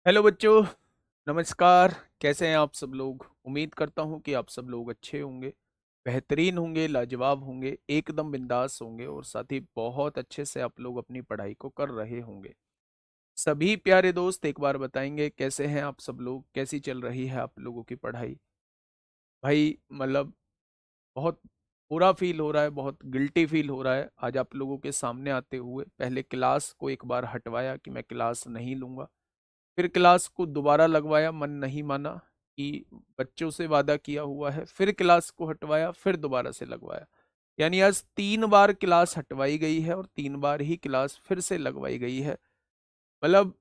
Hello बच्चों। नमस्कार। कैसे हैं आप सब लोग? उम्मीद करता हूं कि आप सब लोग अच्छे होंगे, बेहतरीन होंगे, लाजवाब होंगे, एकदम बिंदास होंगे और साथ ही बहुत अच्छे से आप लोग अपनी पढ़ाई को कर रहे होंगे। सभी प्यारे दोस्त एक बार बताएंगे कैसे हैं आप सब लोग, कैसी चल रही है आप लोगों की पढ़ाई? भाई मतलब बहुत बुरा फील हो रहा है, बहुत गिल्टी फील हो रहा है आज आप लोगों के सामने आते हुए। पहले क्लास को एक बार हटवाया कि मैं क्लास नहीं लूंगा, फिर क्लास को दोबारा लगवाया, मन नहीं माना कि बच्चों से वादा किया हुआ है, फिर क्लास को हटवाया, फिर दोबारा से लगवाया। यानी आज 3 बार क्लास हटवाई गई है और 3 बार ही क्लास फिर से लगवाई गई है। मतलब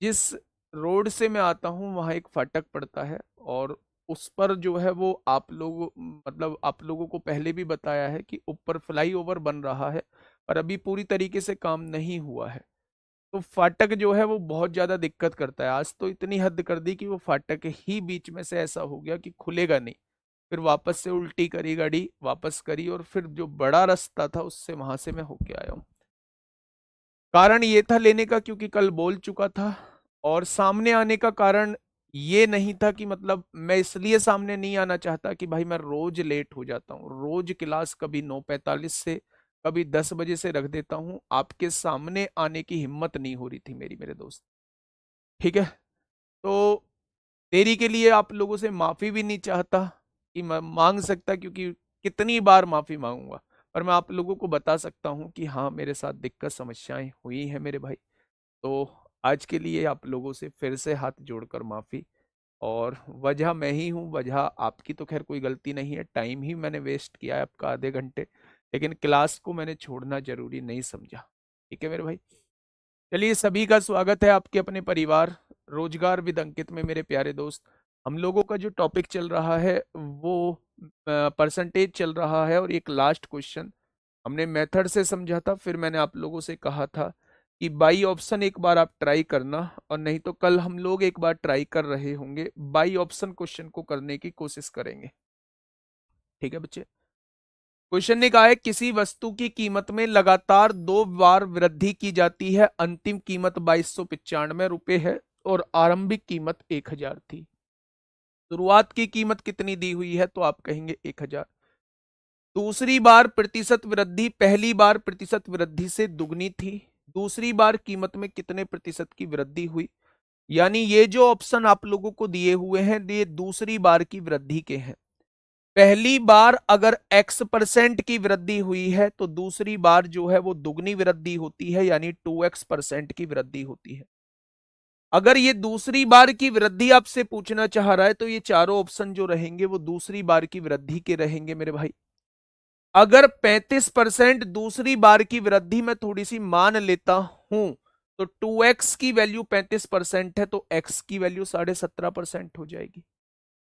जिस रोड से मैं आता हूँ वहाँ एक फाटक पड़ता है और उस पर जो है वो आप लोग मतलब आप लोगों को पहले भी बताया है कि ऊपर फ्लाईओवर बन रहा है पर अभी पूरी तरीके से काम नहीं हुआ है। तो फाटक जो है वो बहुत ज्यादा दिक्कत करता है। आज तो इतनी हद कर दी कि वो फाटक ही बीच में से ऐसा हो गया कि खुलेगा नहीं। फिर वापस से उल्टी करी गाड़ी, वापस करी और फिर जो बड़ा रास्ता था उससे वहां से मैं होके आया हूँ। कारण ये था लेने का क्योंकि कल बोल चुका था। और सामने आने का कारण ये नहीं था कि मतलब मैं इसलिए सामने नहीं आना चाहता कि भाई मैं रोज लेट हो जाता हूँ, रोज क्लास कभी 9:45 से कभी 10 बजे से रख देता हूँ। आपके सामने आने की हिम्मत नहीं हो रही थी मेरी, मेरे दोस्त। ठीक है। तो देरी के लिए आप लोगों से माफी भी नहीं चाहता कि मैं मांग सकता, क्योंकि कितनी बार माफी मांगूंगा। पर मैं आप लोगों को बता सकता हूं कि हाँ, मेरे साथ दिक्कत समस्याएं हुई हैं मेरे भाई। तो आज के लिए आप लोगों से फिर से हाथ जोड़कर माफी। और वजह मैं ही हूँ, वजह आपकी तो खैर कोई गलती नहीं है, टाइम ही मैंने वेस्ट किया है आपका आधे घंटे। लेकिन क्लास को मैंने छोड़ना जरूरी नहीं समझा। ठीक है मेरे भाई। चलिए, सभी का स्वागत है आपके अपने परिवार रोजगार विद अंकित में। मेरे प्यारे दोस्त, हम लोगों का जो टॉपिक चल रहा है वो परसेंटेज चल रहा है। और एक लास्ट क्वेश्चन हमने मेथड से समझा था, फिर मैंने आप लोगों से कहा था कि बाई ऑप्शन एक बार आप ट्राई करना, और नहीं तो कल हम लोग एक बार ट्राई कर रहे होंगे, बाई ऑप्शन क्वेश्चन को करने की कोशिश करेंगे। ठीक है बच्चे। क्वेश्चन ने कहा है किसी वस्तु की कीमत में लगातार 2 बार वृद्धि की जाती है, अंतिम कीमत 2295 रुपए है और आरंभिक कीमत 1000 थी। शुरुआत की कीमत कितनी दी हुई है? तो आप कहेंगे 1000। दूसरी बार प्रतिशत वृद्धि पहली बार प्रतिशत वृद्धि से दुगनी थी। दूसरी बार कीमत में कितने प्रतिशत की वृद्धि हुई? यानी ये जो ऑप्शन आप लोगों को दिए हुए हैं ये दूसरी बार की वृद्धि के हैं। पहली बार अगर x% की वृद्धि हुई है तो दूसरी बार जो है वो दुगनी वृद्धि होती है, यानी 2x% की वृद्धि होती है। अगर ये दूसरी बार की वृद्धि आपसे पूछना चाह रहा है तो ये चारों ऑप्शन जो रहेंगे वो दूसरी बार की वृद्धि के रहेंगे मेरे भाई। अगर 35% दूसरी बार की वृद्धि में थोड़ी सी मान लेता हूं तो 2x की वैल्यू 35% है तो x की वैल्यू 17.5% हो जाएगी।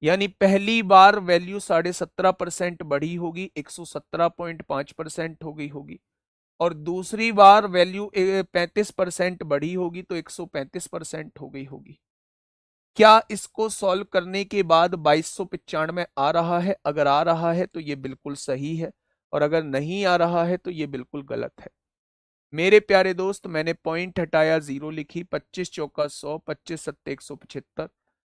यानी पहली बार वैल्यू 17.5% बढ़ी होगी, 117.5% हो गई होगी। और दूसरी बार वैल्यू 35% बढ़ी होगी तो 135% हो गई होगी। क्या इसको सॉल्व करने के बाद 2295 आ रहा है? अगर आ रहा है तो ये बिल्कुल सही है, और अगर नहीं आ रहा है तो ये बिल्कुल गलत है। मेरे प्यारे दोस्त, मैंने पॉइंट हटाया, जीरो लिखी। 25 चौका 100, 25 सत्ते 175,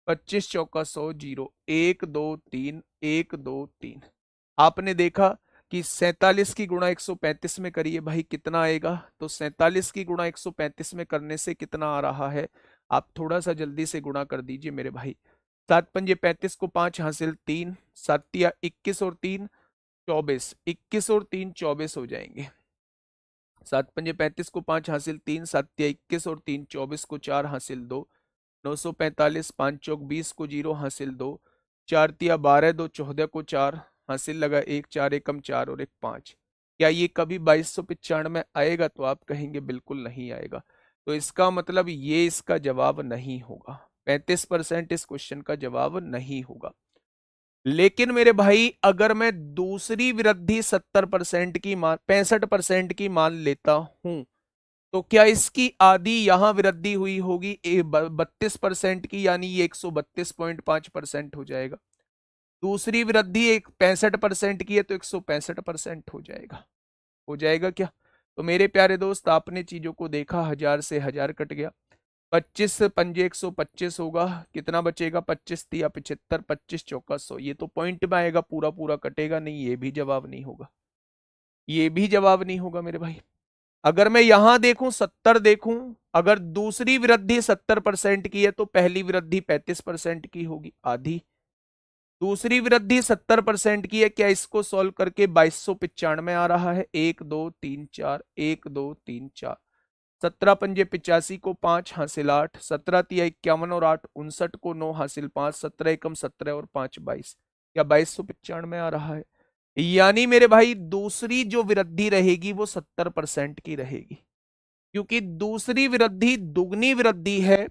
25 चौका 100, जीरो, 1 2 3, 1 2 3। आपने देखा कि 47 की गुणा 135 में करिए भाई, कितना आएगा? तो 47 की गुणा 135 में करने से कितना आ रहा है? आप थोड़ा सा जल्दी से गुणा कर दीजिए मेरे भाई। 7 पंजे 35 को 5 हासिल 3, 7 21 और 3 24, 21 और 3 24 हो जाएंगे। 7 पंजे 35 को 5 हासिल 3, 7 21 और 3 24 को 4 हासिल 2, 945, 5 चौक 20 को 0 हासिल 2, 4 12 2 14 को 4 हासिल लगा 1, 4 एकम 4 और 1 5। क्या ये कभी 2295 आएगा? तो आप कहेंगे बिल्कुल नहीं आएगा। तो इसका मतलब ये इसका जवाब नहीं होगा। 35% इस क्वेश्चन का जवाब नहीं होगा। लेकिन मेरे भाई अगर मैं दूसरी वृद्धि 70% की मान 65% की मान लेता हूं तो क्या इसकी आधी यहां वृद्धि हुई होगी 32% की, यानी ये 132.5% हो जाएगा। दूसरी वृद्धि एक 65% की है तो 165% हो जाएगा। हो जाएगा क्या? तो मेरे प्यारे दोस्त, आपने चीजों को देखा, 1000 से 1000 कट गया। 25 से पंजे 125 होगा, कितना बचेगा? 25 तिया 75, 25 चौका 100। ये तो पॉइंट में आएगा, पूरा पूरा कटेगा नहीं, ये भी जवाब नहीं होगा, ये भी जवाब नहीं होगा मेरे भाई। अगर मैं यहां देखूं 70 देखूं, अगर दूसरी वृद्धि 70% की है तो पहली वृद्धि 35% की होगी, आधी। दूसरी वृद्धि 70% की है, क्या इसको सॉल्व करके 2295 आ रहा है? 1 2 3 4, 1 2 3 4, 17 पंजे 85 को 5 हासिल 8, 17 तिया 51 और 8 59 को 9 हासिल 5, 17 एकम 17 और 5 22, क्या 2295 आ रहा है? यानी मेरे भाई दूसरी जो वृद्धि रहेगी वो 70% की रहेगी, क्योंकि दूसरी वृद्धि दुगनी वृद्धि है।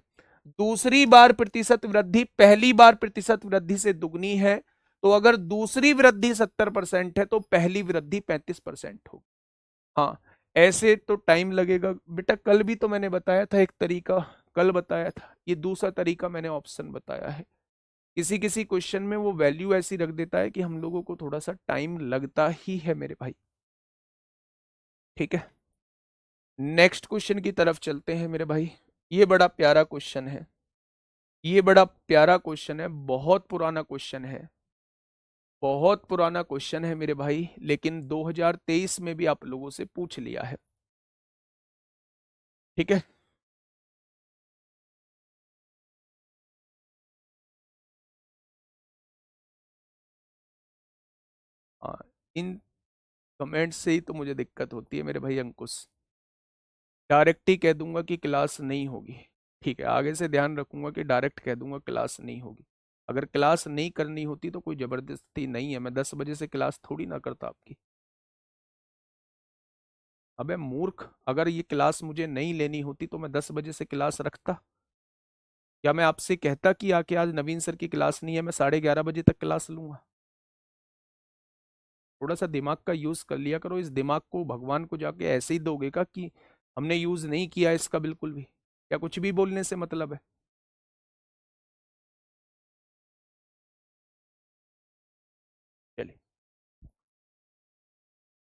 दूसरी बार प्रतिशत वृद्धि पहली बार प्रतिशत वृद्धि से दुगनी है, तो अगर दूसरी वृद्धि 70% है तो पहली वृद्धि 35% होगी। हाँ, ऐसे तो टाइम लगेगा बेटा, कल भी तो मैंने बताया था एक तरीका, कल बताया था, ये दूसरा तरीका मैंने ऑप्शन बताया है। किसी किसी क्वेश्चन में वो वैल्यू ऐसी रख देता है कि हम लोगों को थोड़ा सा टाइम लगता ही है मेरे भाई। ठीक है, नेक्स्ट क्वेश्चन की तरफ चलते हैं मेरे भाई। ये बड़ा प्यारा क्वेश्चन है, ये बड़ा प्यारा क्वेश्चन है, बहुत पुराना क्वेश्चन है, बहुत पुराना क्वेश्चन है मेरे भाई, लेकिन 2023 में भी आप लोगों से पूछ लिया है। ठीक है, हाँ, इन कमेंट से ही तो मुझे दिक्कत होती है मेरे भाई अंकुश। डायरेक्ट ही कह दूंगा कि क्लास नहीं होगी, ठीक है, आगे से ध्यान रखूंगा कि डायरेक्ट कह दूंगा क्लास नहीं होगी। अगर क्लास नहीं करनी होती तो कोई जबरदस्ती नहीं है, मैं 10 बजे से क्लास थोड़ी ना करता आपकी। अबे मूर्ख, अगर ये क्लास मुझे नहीं लेनी होती तो मैं 10 बजे से क्लास रखता? क्या मैं आपसे कहता कि आके आज नवीन सर की क्लास नहीं है, मैं 11:30 बजे तक क्लास लूंगा? थोड़ा सा दिमाग का यूज कर लिया करो, इस दिमाग को भगवान को जाके ऐसे ही दोगे का कि हमने यूज नहीं किया इसका बिल्कुल भी? क्या कुछ भी बोलने से मतलब है? चलिए,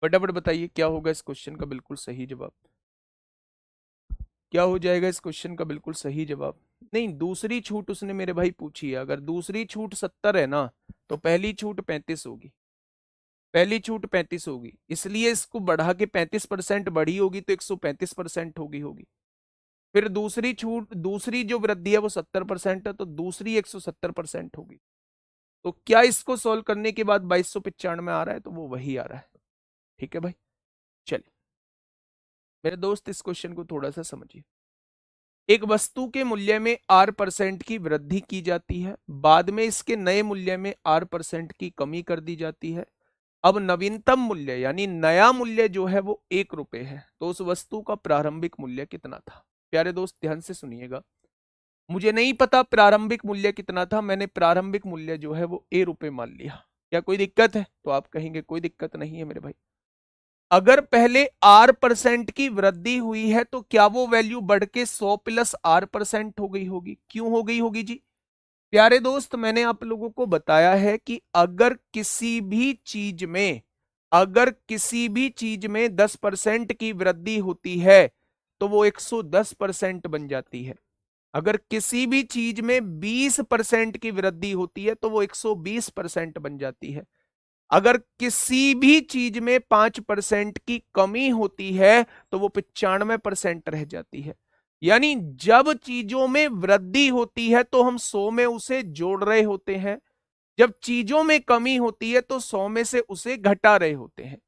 फटाफट बताइए क्या होगा इस क्वेश्चन का बिल्कुल सही जवाब? क्या हो जाएगा इस क्वेश्चन का बिल्कुल सही जवाब? नहीं, दूसरी छूट उसने मेरे भाई पूछी है, अगर दूसरी छूट 70 है ना तो पहली छूट 35 होगी, पहली छूट 35 होगी, इसलिए इसको बढ़ा के 35% बढ़ी होगी तो 135% होगी। फिर दूसरी छूट, दूसरी जो वृद्धि है वो 70% है, तो दूसरी 170% होगी। तो क्या इसको सोल्व करने के बाद 2295 आ रहा है? तो वो वही आ रहा है। ठीक है भाई, चलिए मेरे दोस्त इस क्वेश्चन को थोड़ा सा समझिए। एक वस्तु के मूल्य में R% की वृद्धि की जाती है, बाद में इसके नए मूल्य में R% की कमी कर दी जाती है। अब नवीनतम मूल्य यानी नया मूल्य जो है वो 1 रुपए है, तो उस वस्तु का प्रारंभिक मूल्य कितना था? प्यारे दोस्त ध्यान से सुनिएगा, मुझे नहीं पता प्रारंभिक मूल्य कितना था, मैंने प्रारंभिक मूल्य जो है वो A रुपए मान लिया। क्या कोई दिक्कत है? तो आप कहेंगे कोई दिक्कत नहीं है मेरे भाई। अगर पहले R% की वृद्धि हुई है तो क्या वो वैल्यू बढ़ के 100 प्लस R% हो गई होगी? क्यों हो गई होगी जी? प्यारे दोस्त, मैंने आप लोगों को बताया है कि अगर किसी भी चीज में, अगर किसी भी चीज में 10% की वृद्धि होती है तो वो 110% बन जाती है। अगर किसी भी चीज में 20% की वृद्धि होती है तो वो 120% बन जाती है। अगर किसी भी चीज में 5% की कमी होती है तो वो 95% रह जाती है। यानी जब चीजों में वृद्धि होती है तो हम 100 में उसे जोड़ रहे होते हैं, जब चीजों में कमी होती है तो 100 में से उसे घटा रहे होते हैं।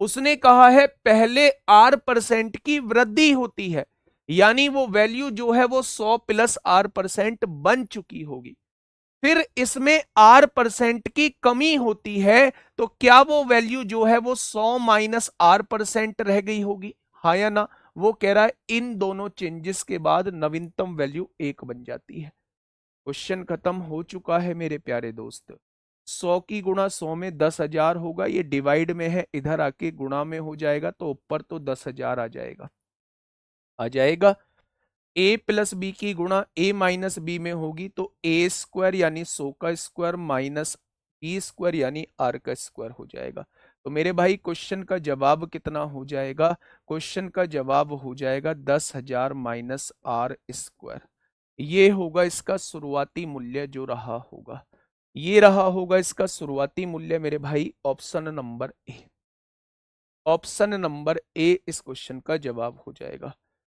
उसने कहा है पहले R% की वृद्धि होती है, यानी वो वैल्यू जो है वो 100 प्लस R% बन चुकी होगी। फिर इसमें R% की कमी होती है, तो क्या वो वैल्यू जो है वो 100 माइनस R% रह गई होगी? हाँ या ना? वो कह रहा है इन दोनों चेंजेस के बाद नवीनतम वैल्यू 1 बन जाती है। क्वेश्चन खत्म हो चुका है मेरे प्यारे दोस्त। 100 की गुणा 100 में 10,000 होगा, ये डिवाइड में है, इधर आके गुणा में हो जाएगा तो ऊपर तो 10,000 आ जाएगा, आ जाएगा। ए प्लस बी की गुणा ए माइनस बी में होगी तो ए स्क्वायर यानी 100 का स्क्वायर माइनस बी स्क्वायर यानी आर का स्क्वायर हो जाएगा। तो मेरे भाई क्वेश्चन का जवाब कितना हो जाएगा? क्वेश्चन का जवाब हो जाएगा 10,000 माइनस आर स्क्वायर। ये होगा इसका शुरुआती मूल्य जो रहा होगा, ये रहा होगा इसका शुरुआती मूल्य मेरे भाई, option number A. Option number A इस क्वेश्चन का जवाब हो जाएगा।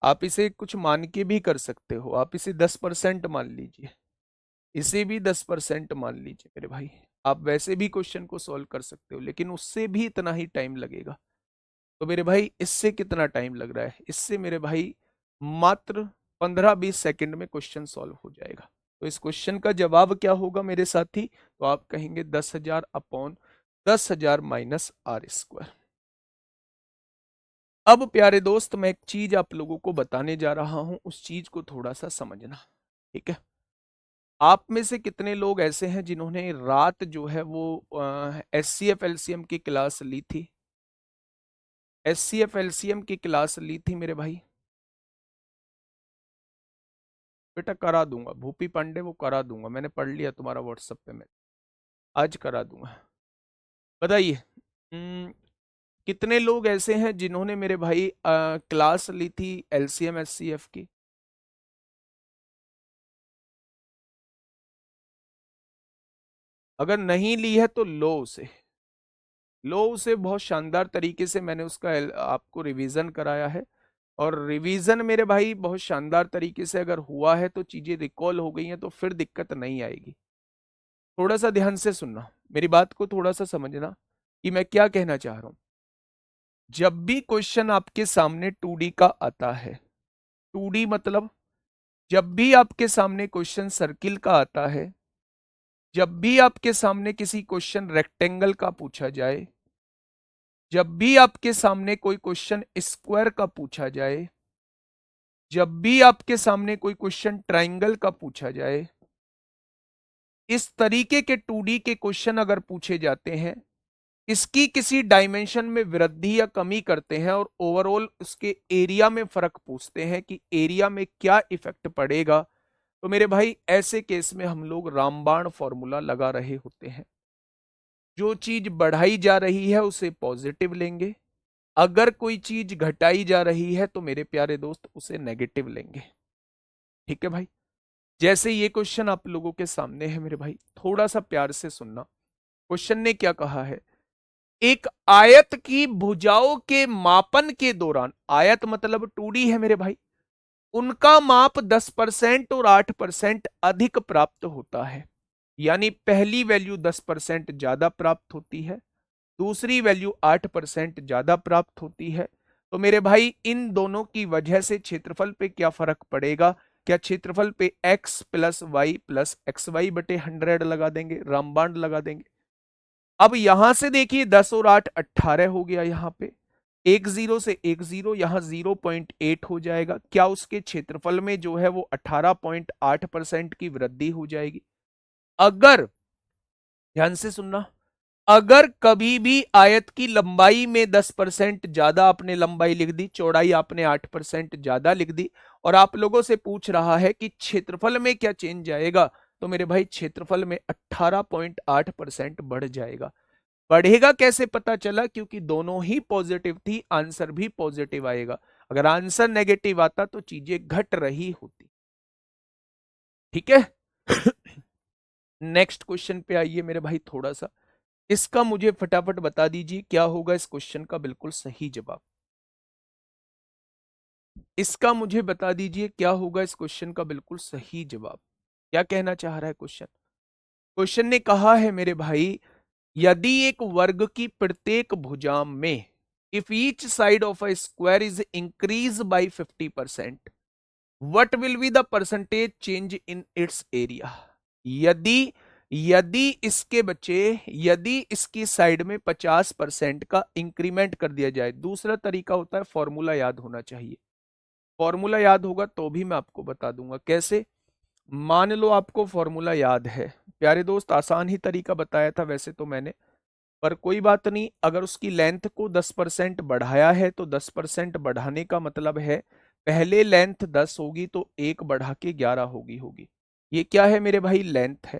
आप इसे कुछ मान के भी कर सकते हो, आप इसे 10% मान लीजिए, इसे भी 10% मान लीजिए मेरे भाई। आप वैसे भी क्वेश्चन को सॉल्व कर सकते हो, लेकिन उससे भी इतना ही टाइम लगेगा। तो मेरे भाई इससे कितना टाइम लग रहा है? इससे मेरे भाई मात्र 15-20 सेकंड में क्वेश्चन सॉल्व हो जाएगा। तो इस क्वेश्चन का जवाब क्या होगा मेरे साथी? तो आप कहेंगे 10,000 अपॉन 10,000 माइनस आर स्क्वायर। अब प्यारे दोस्त, मैं एक चीज आप लोगों को बताने जा रहा हूं, उस चीज को थोड़ा सा समझना, ठीक है? आप में से कितने लोग ऐसे हैं जिन्होंने रात जो है वो एचसीएफ एलसीएम की क्लास ली थी? एचसीएफ एलसीएम की क्लास ली थी मेरे भाई? बेटा करा दूंगा, भूपी पांडे वो करा दूंगा, मैंने पढ़ लिया तुम्हारा व्हाट्सएप पे, मैं आज करा दूंगा। बताइए, कितने लोग ऐसे हैं जिन्होंने मेरे भाई क्लास ली थी एलसीएम एचसीएफ की? अगर नहीं ली है तो लो उसे, लो उसे। बहुत शानदार तरीके से मैंने उसका आपको रिवीजन कराया है, और रिवीजन मेरे भाई बहुत शानदार तरीके से अगर हुआ है तो चीजें रिकॉल हो गई हैं तो फिर दिक्कत नहीं आएगी। थोड़ा सा ध्यान से सुनना, मेरी बात को थोड़ा सा समझना कि मैं क्या कहना चाह रहा हूं। जब भी क्वेश्चन आपके सामने 2D का आता है, 2D मतलब जब भी आपके सामने क्वेश्चन सर्किल का आता है, जब भी आपके सामने किसी क्वेश्चन रेक्टेंगल का पूछा जाए, जब भी आपके सामने कोई क्वेश्चन स्क्वायर का पूछा जाए, जब भी आपके सामने कोई क्वेश्चन ट्राइंगल का पूछा जाए, इस तरीके के 2D के क्वेश्चन अगर पूछे जाते हैं, इसकी किसी डायमेंशन में वृद्धि या कमी करते हैं और ओवरऑल उसके एरिया में फर्क पूछते हैं कि एरिया में क्या इफेक्ट पड़ेगा, तो मेरे भाई ऐसे केस में हम लोग रामबाण फॉर्मूला लगा रहे होते हैं। जो चीज बढ़ाई जा रही है उसे पॉजिटिव लेंगे, अगर कोई चीज घटाई जा रही है तो मेरे प्यारे दोस्त उसे नेगेटिव लेंगे। ठीक है भाई? जैसे ये क्वेश्चन आप लोगों के सामने है मेरे भाई, थोड़ा सा प्यार से सुनना। क्वेश्चन ने क्या कहा है? एक आयत की भुजाओं के मापन के दौरान, आयत मतलब 2D है मेरे भाई, उनका माप 10% और 8% अधिक प्राप्त होता है। यानी पहली वैल्यू 10% ज्यादा प्राप्त होती है, दूसरी वैल्यू 8% ज्यादा प्राप्त होती है। तो मेरे भाई इन दोनों की वजह से क्षेत्रफल पे क्या फर्क पड़ेगा? क्या क्षेत्रफल पे x plus y plus x y बटे 100 लगा देंगे, रामबाण लगा देंगे। अब यहां से देखिए 10 और 8 18 हो गया, यहां पे एक जीरो से एक जीरो, यहां 0.8 हो जाएगा। क्या उसके क्षेत्रफल में जो है वो 18.8% की वृद्धि हो जाएगी? अगर, ध्यान से सुनना, अगर कभी भी आयत की लंबाई में 10% ज्यादा आपने लंबाई लिख दी, चौड़ाई आपने 8% ज्यादा लिख दी, और आप लोगों से पूछ रहा है कि क्षेत्रफल में क्या चेंज आएगा, तो मेरे भाई क्षेत्रफल में 18.8% बढ़ जाएगा। बढ़ेगा कैसे पता चला? क्योंकि दोनों ही पॉजिटिव थी, आंसर भी पॉजिटिव आएगा। अगर आंसर नेगेटिव आता तो चीजें घट रही होती। ठीक है? नेक्स्ट क्वेश्चन पे आइए मेरे भाई, थोड़ा सा इसका मुझे फटाफट बता दीजिए क्या होगा इस क्वेश्चन का बिल्कुल सही जवाब। इसका मुझे बता दीजिए क्या होगा इस क्वेश्चन का बिल्कुल सही जवाब। क्या कहना चाह रहा है क्वेश्चन? क्वेश्चन ने कहा है मेरे भाई, यदि एक वर्ग की प्रत्येक भुजा में, if each side of a square is increase by 50%, what will be the percentage change in its area. यदि यदि इसके बच्चे, यदि इसकी साइड में 50% का इंक्रीमेंट कर दिया जाए, दूसरा तरीका होता है फॉर्मूला याद होना चाहिए। फॉर्मूला याद होगा तो भी मैं आपको बता दूंगा कैसे। मान लो आपको फॉर्मूला याद है, प्यारे दोस्त आसान ही तरीका बताया था वैसे तो मैंने, पर कोई बात नहीं। अगर उसकी लेंथ को 10% बढ़ाया है तो 10% बढ़ाने का मतलब है पहले लेंथ 10 होगी तो एक बढ़ा के 11 होगी। ये क्या है मेरे भाई? लेंथ है।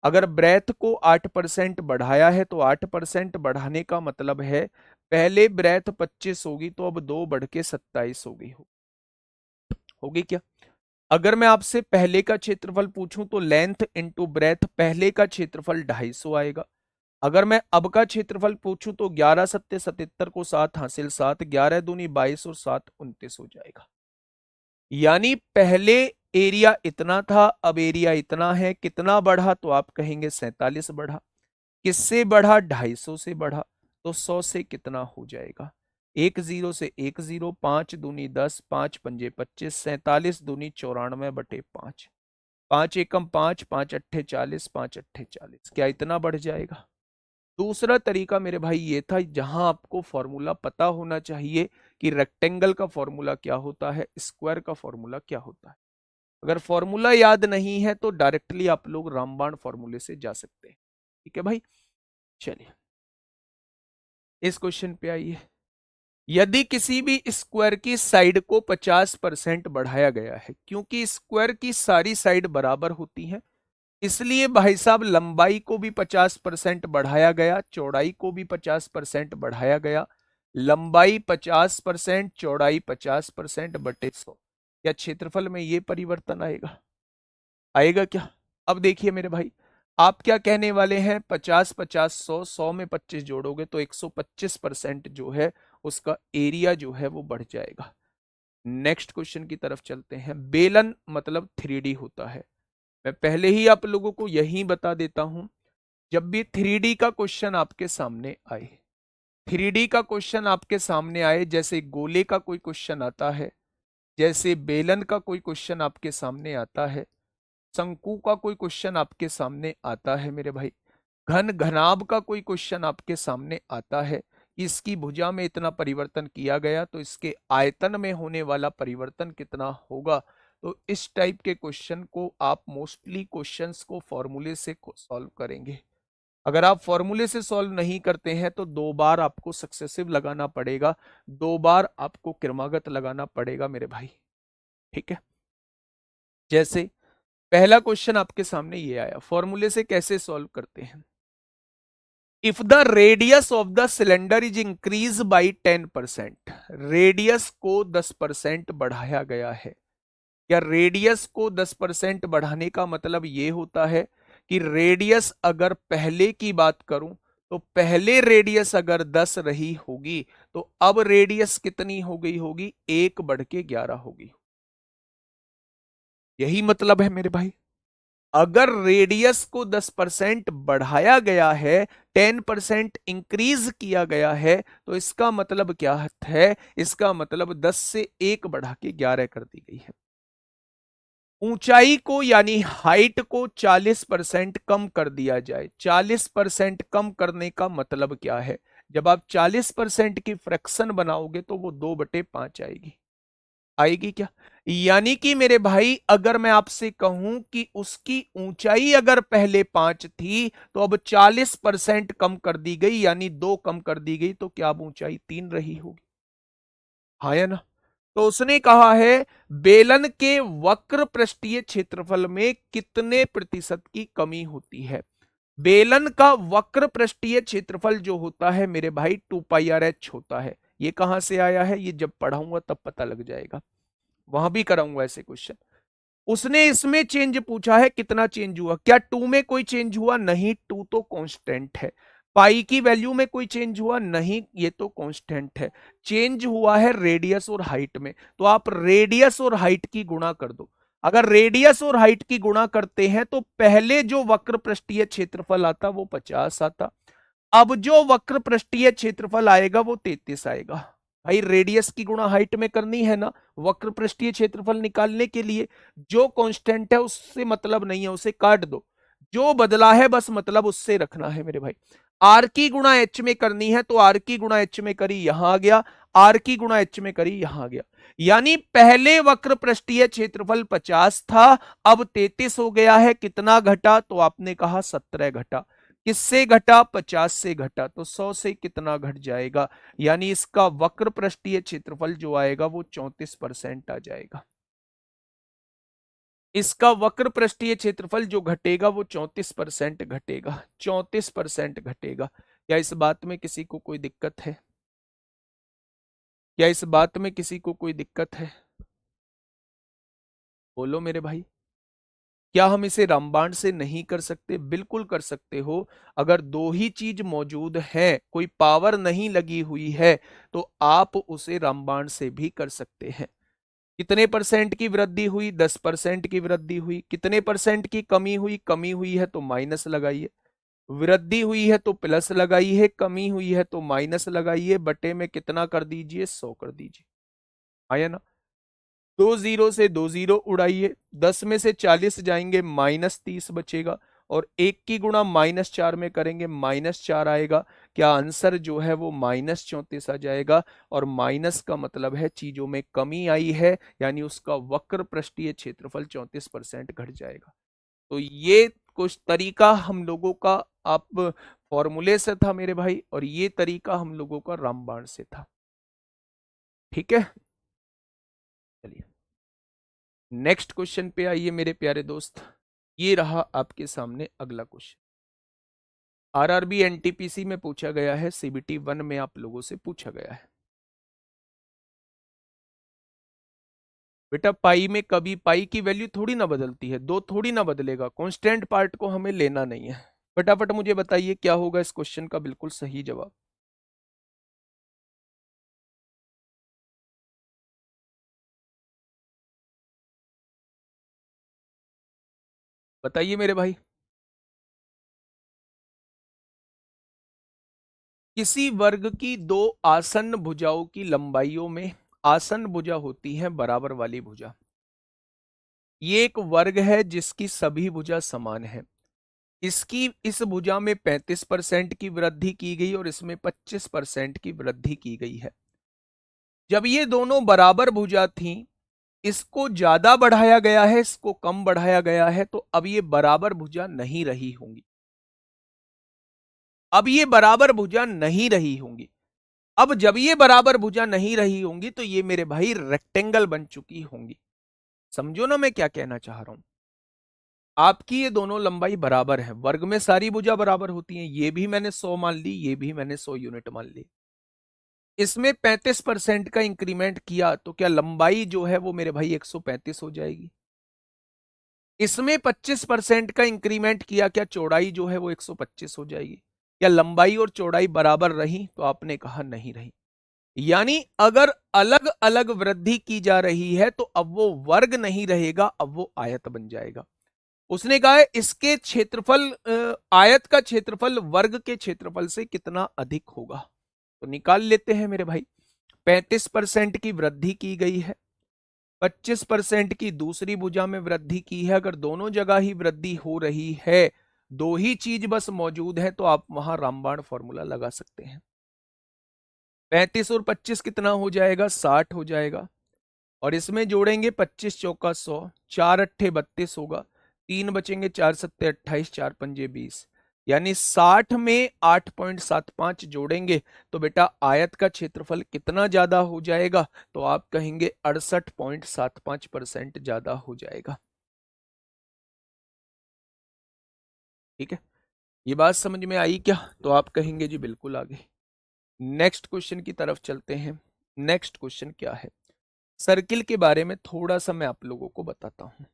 अगर ब्रेथ को 8% बढ़ाया है तो 8% बढ़ाने का मतलब है पहले ब्रेथ 25 होगी तो अब 2 बढ़ के 27 होगी क्या? अगर मैं आपसे पहले का क्षेत्रफल पूछूं तो लेंथ इंटू ब्रेथ पहले का क्षेत्रफल 250 आएगा। अगर मैं अब का क्षेत्रफल पूछूं तो 11 सत्ते 77 को 7 हासिल 7, 11 दूनी 22 और 7 29 हो जाएगा। यानी पहले एरिया इतना था, अब एरिया इतना है। कितना बढ़ा? तो आप कहेंगे 47 बढ़ा। किससे बढ़ा? 250 से बढ़ा। तो 100 से कितना हो जाएगा? 10 से 10, 5 दूनी 10, 5 पंजे 25, 47 दूनी 94/5, 5 एकम 5, 5 अट्ठे 40, 5 अट्ठे 40। क्या इतना बढ़ जाएगा? दूसरा तरीका मेरे भाई ये था, जहां आपको फॉर्मूला पता होना चाहिए कि रेक्टेंगल का फॉर्मूला क्या होता है, स्क्वायर का फॉर्मूला क्या होता है। अगर फॉर्मूला याद नहीं है तो डायरेक्टली आप लोग रामबाण फॉर्मूले से जा सकते हैं। ठीक है भाई, चलिए इस क्वेश्चन पे आइए। यदि किसी भी स्क्वायर की साइड को 50% बढ़ाया गया है, क्योंकि स्क्वायर की सारी साइड बराबर होती हैं, इसलिए भाई साहब लंबाई को भी 50% बढ़ाया गया, चौड़ाई को भी 50% बढ़ाया गया। लंबाई 50%, चौड़ाई 50% बटे 100। क्या क्षेत्रफल में ये परिवर्तन आएगा? आएगा क्या? अब देखिए मेरे भाई, आप क्या कहने वाले हैं? 50 50 100, 100 में 25 जोड़ोगे तो 125% जो है उसका एरिया जो है वो बढ़ जाएगा। नेक्स्ट क्वेश्चन की तरफ चलते हैं। बेलन मतलब 3D होता है। मैं पहले ही आप लोगों को यही बता देता हूं, जब भी 3D का क्वेश्चन आपके सामने आए, 3D का क्वेश्चन आपके सामने आए, जैसे गोले का कोई क्वेश्चन आता है, जैसे बेलन का कोई क्वेश्चन आपके सामने आता है, शंकु का कोई क्वेश्चन आपके सामने आता है मेरे भाई, घन घनाभ का कोई क्वेश्चन आपके सामने आता है, इसकी भुजा में इतना परिवर्तन किया गया तो इसके आयतन में होने वाला परिवर्तन कितना होगा। तो इस टाइप के क्वेश्चन को आप मोस्टली क्वेश्चंस को फॉर्मूले से सॉल्व करेंगे। अगर आप फॉर्मूले से सॉल्व नहीं करते हैं तो 2 बार आपको सक्सेसिव लगाना पड़ेगा, 2 बार आपको क्रमागत लगाना पड़ेगा मेरे भाई। ठीक है, जैसे पहला क्वेश्चन आपके सामने ये आया, फॉर्मूले से कैसे सॉल्व करते हैं। If the radius of the cylinder is increase by 10%, radius को 10% बढ़ाया गया है। या रेडियस को 10% बढ़ाने का मतलब ये होता है कि रेडियस अगर पहले की बात करूं तो पहले रेडियस अगर 10 रही होगी तो अब रेडियस कितनी हो गई होगी? 1 बढ़ के 11 होगी। यही मतलब है मेरे भाई। अगर रेडियस को 10% बढ़ाया गया है, 10% इंक्रीज किया गया है, तो इसका मतलब क्या है? इसका मतलब 10 से 1 बढ़ा के 11 कर दी गई है। ऊंचाई को यानी हाइट को 40% कम कर दिया जाए। 40% कम करने का मतलब क्या है? जब आप 40% की फ्रैक्शन बनाओगे तो वो 2/5 आएगी। आएगी क्या? यानी कि मेरे भाई अगर मैं आपसे कहूं कि उसकी ऊंचाई अगर पहले 5 थी तो अब 40% कम कर दी गई, यानी 2 कम कर दी गई, तो क्या अब ऊंचाई 3 रही होगी? हाँ या ना? तो उसने कहा है बेलन के वक्र पृष्ठीय क्षेत्रफल में कितने प्रतिशत की कमी होती है। बेलन का वक्र पृष्ठीय क्षेत्रफल जो होता है मेरे भाई 2πr(h) होता है। ये कहां से आया है? ये जब पढ़ाऊंगा तब पता लग जाएगा, वहां भी कराऊंगा ऐसे क्वेश्चन। उसने इसमें चेंज पूछा है, कितना चेंज हुआ? क्या 2 में कोई चेंज हुआ? नहीं, 2 तो कांस्टेंट है। पाई की वैल्यू में कोई चेंज हुआ? नहीं, ये तो कांस्टेंट है। चेंज हुआ है रेडियस और हाइट में। तो आप रेडियस और हाइट की गुणा कर दो। अगर रेडियस और हाइट की गुणा करते हैं तो पहले जो वक्र पृष्ठीय क्षेत्रफल आता वो 50 आता, अब जो वक्र पृष्ठीय क्षेत्रफल आएगा वो 33 आएगा। भाई रेडियस की गुणा हाइट में करनी है ना वक्र पृष्ठीय क्षेत्रफल निकालने के लिए। जो कांस्टेंट है उससे मतलब नहीं है, उसे काट दो। जो बदला है बस मतलब उससे रखना है मेरे भाई। आर की गुणा एच में करनी है तो आर की गुणा एच में करी, यहां आ गया। आर की गुणा एच में करी, यहां आ गया। यानी पहले वक्र पृष्ठीय क्षेत्रफल 50 था, अब 33 हो गया है। कितना घटा? तो आपने कहा 17 घटा। किससे घटा? 50 से घटा। तो 100 से कितना घट जाएगा? यानी इसका वक्र पृष्ठीय क्षेत्रफल जो आएगा वो 34% आ जाएगा। इसका वक्र पृष्ठीय क्षेत्रफल जो घटेगा वो 34% घटेगा, 34% घटेगा। क्या इस बात में किसी को कोई दिक्कत है? क्या इस बात में किसी को कोई दिक्कत है? बोलो मेरे भाई। क्या हम इसे रामबाण से नहीं कर सकते? बिल्कुल कर सकते हो। अगर दो ही चीज मौजूद है, कोई पावर नहीं लगी हुई है, तो आप उसे रामबाण से भी कर सकते हैं। कितने परसेंट की वृद्धि हुई? 10% की वृद्धि हुई। कितने परसेंट की कमी हुई? कमी हुई है तो माइनस लगाइए। वृद्धि हुई है तो प्लस लगाइए, कमी हुई है तो माइनस लगाइए, बटे में कितना कर दीजिए? 100 कर दीजिए। आया ना? दो जीरो से दो जीरो उड़ाइए, 10 में से 40 जाएंगे, -30 बचेगा। और एक की गुणा -4 में करेंगे, -4 आएगा। क्या आंसर जो है वो -34 आ जाएगा? और माइनस का मतलब है चीजों में कमी आई है, यानी उसका वक्र पृष्ठीय क्षेत्रफल 34% घट जाएगा। तो ये कुछ तरीका हम लोगों का आप फॉर्मूले से था मेरे भाई, और ये तरीका हम लोगों का रामबाण से था। ठीक है, चलिए नेक्स्ट क्वेश्चन पे आइए मेरे प्यारे दोस्त। ये रहा आपके सामने अगला क्वेश्चन। आरआरबी एनटीपीसी में पूछा गया है, सीबीटी 1 में आप लोगों से पूछा गया है। बेटा पाई में कभी पाई की वैल्यू थोड़ी ना बदलती है, दो थोड़ी ना बदलेगा, कांस्टेंट पार्ट को हमें लेना नहीं है। फटाफट मुझे बताइए क्या होगा इस क्वेश्चन का बिल्कुल सही जवाब। बताइए मेरे भाई। किसी वर्ग की दो आसन्न भुजाओं की लंबाइयों में आसन्न भुजा होती है बराबर वाली भुजा। ये एक वर्ग है जिसकी सभी भुजा समान है। इसकी इस भुजा में 35% की वृद्धि की गई और इसमें 25% की वृद्धि की गई है। जब ये दोनों बराबर भुजा थी, इसको ज्यादा बढ़ाया गया है, इसको कम बढ़ाया गया है, तो अब ये बराबर भुजा नहीं रही होंगी। अब ये बराबर भुजा नहीं रही होंगी। अब जब ये बराबर भुजा नहीं रही होंगी तो ये मेरे भाई रेक्टेंगल बन चुकी होंगी। समझो ना मैं क्या कहना चाह रहा हूं। आपकी ये दोनों लंबाई बराबर है, वर्ग में सारी भुजा बराबर होती हैं, ये भी मैंने 100 मान ली, ये भी मैंने 100 यूनिट मान ली। इसमें 35% का इंक्रीमेंट किया तो क्या लंबाई जो है वो मेरे भाई 135 हो जाएगी। इसमें 25% का इंक्रीमेंट किया, क्या चौड़ाई जो है वो 125 हो जाएगी। क्या लंबाई और चौड़ाई बराबर रही? तो आपने कहा नहीं रही। यानी अगर अलग अलग वृद्धि की जा रही है तो अब वो वर्ग नहीं रहेगा, अब वो आयत बन जाएगा। उसने कहा है इसके क्षेत्रफल आयत का क्षेत्रफल वर्ग के क्षेत्रफल से कितना अधिक होगा। तो निकाल लेते हैं मेरे भाई। 35% की वृद्धि की गई है, 25% की दूसरी भुजा में वृद्धि की है। अगर दोनों जगह ही वृद्धि हो रही है, दो ही चीज बस मौजूद है, तो आप वहां रामबाण फॉर्मूला लगा सकते हैं। 35 और 25 कितना हो जाएगा? 60 हो जाएगा। और इसमें जोड़ेंगे 25 चौका 100, 4 अट्ठे 32 होगा, 3 बचेंगे, 4 सत्ते 28, 4 पंजे 20। यानी 60 में 8.75 जोड़ेंगे तो बेटा आयत का क्षेत्रफल कितना ज्यादा हो जाएगा? तो आप कहेंगे 68.75% ज्यादा हो जाएगा। ठीक है, ये बात समझ में आई क्या? तो आप कहेंगे जी बिल्कुल आ गई। नेक्स्ट क्वेश्चन की तरफ चलते हैं। नेक्स्ट क्वेश्चन क्या है? सर्किल के बारे में थोड़ा सा मैं आप लोगों को बताता हूं।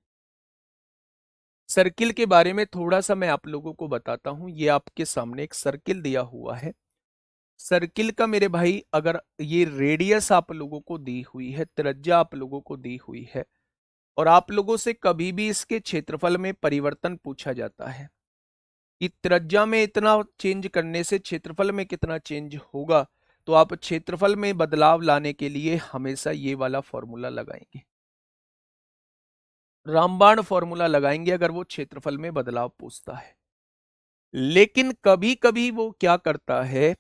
सर्किल के बारे में थोड़ा सा मैं आप लोगों को बताता हूं। ये आपके सामने एक सर्किल दिया हुआ है। सर्किल का मेरे भाई अगर ये रेडियस आप लोगों को दी हुई है, त्रिज्या आप लोगों को दी हुई है, और आप लोगों से कभी भी इसके क्षेत्रफल में परिवर्तन पूछा जाता है कि त्रिज्या में इतना चेंज करने से क्षेत्रफल में कितना चेंज होगा, तो आप क्षेत्रफल में बदलाव लाने के लिए हमेशा ये वाला फॉर्मूला लगाएंगे, रामबाण फॉर्मूला लगाएंगे अगर वो क्षेत्रफल में बदलाव पूछता है। लेकिन कभी कभी वो क्या करता है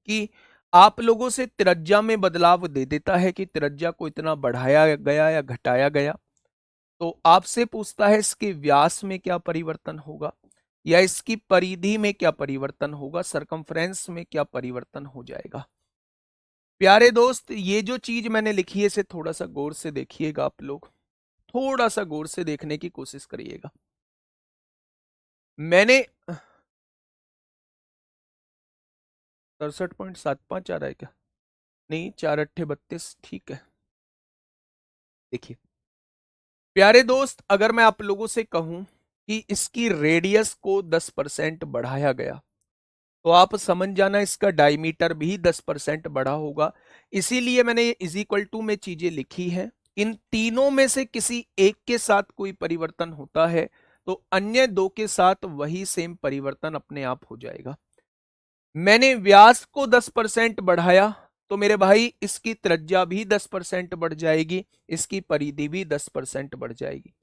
कि आप लोगों से त्रिज्या में बदलाव दे देता है कि त्रिज्या को इतना बढ़ाया गया या घटाया गया, तो आपसे पूछता है इसके व्यास में क्या परिवर्तन होगा, या इसकी परिधि में क्या परिवर्तन होगा, सरकमफ्रेंस में क्या परिवर्तन हो जाएगा। प्यारे दोस्त, ये जो चीज मैंने लिखी है इसे थोड़ा सा गौर से देखिएगा आप लोग। थोड़ा सा गौर से देखने की कोशिश करिएगा। मैंने 67.75 आ रहा है क्या? नहीं, 4 8 32, ठीक है। देखिए प्यारे दोस्त, अगर मैं आप लोगों से कहूं कि इसकी रेडियस को 10% बढ़ाया गया, तो आप समझ जाना इसका डायमीटर भी 10% बढ़ा होगा। इसीलिए मैंने ये इज इक्वल टू में चीजें लिखी हैं। इन तीनों में से किसी एक के साथ कोई परिवर्तन होता है तो अन्य दो के साथ वही सेम परिवर्तन अपने आप हो जाएगा। मैंने व्यास को 10% बढ़ाया तो मेरे भाई इसकी त्रिज्या भी 10% बढ़ जाएगी, इसकी परिधि भी 10% बढ़ जाएगी।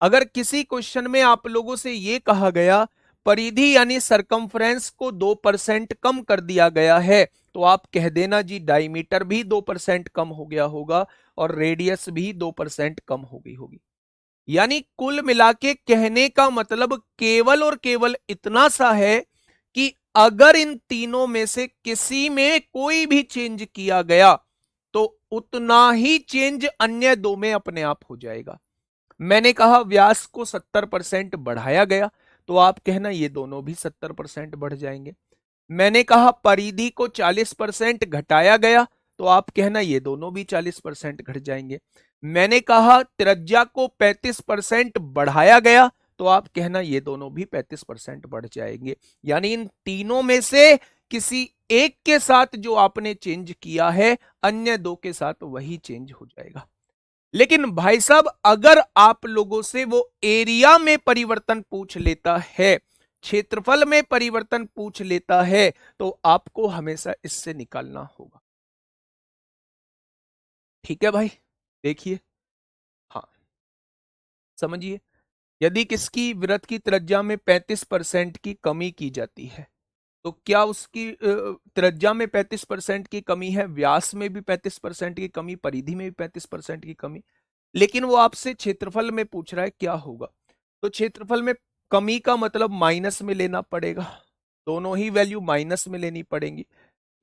अगर किसी क्वेश्चन में आप लोगों से यह कहा गया परिधि यानी सरकमफ्रेंस को 2% कम कर दिया गया है, तो आप कह देना जी डायमीटर भी 2% कम हो गया होगा और रेडियस भी 2% कम हो गई होगी। यानी कुल मिला के कहने का मतलब केवल और केवल इतना सा है कि अगर इन तीनों में से किसी में कोई भी चेंज किया गया तो उतना ही चेंज अन्य दो में अपने आप हो जाएगा। मैंने कहा व्यास को 70% बढ़ाया गया तो आप कहना ये दोनों भी 70% बढ़ जाएंगे। मैंने कहा परिधि को 40% घटाया गया तो आप कहना ये दोनों भी 40% घट जाएंगे। मैंने कहा त्रिज्या को 35% बढ़ाया गया तो आप कहना ये दोनों भी 35% बढ़ जाएंगे। यानी इन तीनों में से किसी एक के साथ जो आपने चेंज किया है अन्य दो के साथ वही चेंज हो जाएगा। लेकिन भाई साहब अगर आप लोगों से वो एरिया में परिवर्तन पूछ लेता है, क्षेत्रफल में परिवर्तन पूछ लेता है, तो आपको हमेशा इससे निकालना होगा। ठीक है भाई, देखिए, हाँ समझिए, यदि किसकी वृत्त की त्रिज्या में 35% की कमी की जाती है तो क्या उसकी त्रिज्या में 35% की कमी है, व्यास में भी 35% की कमी, परिधि में भी 35% की कमी, लेकिन वो आपसे क्षेत्रफल में पूछ रहा है क्या होगा। तो क्षेत्रफल में कमी का मतलब माइनस में लेना पड़ेगा, दोनों ही वैल्यू माइनस में लेनी पड़ेंगी।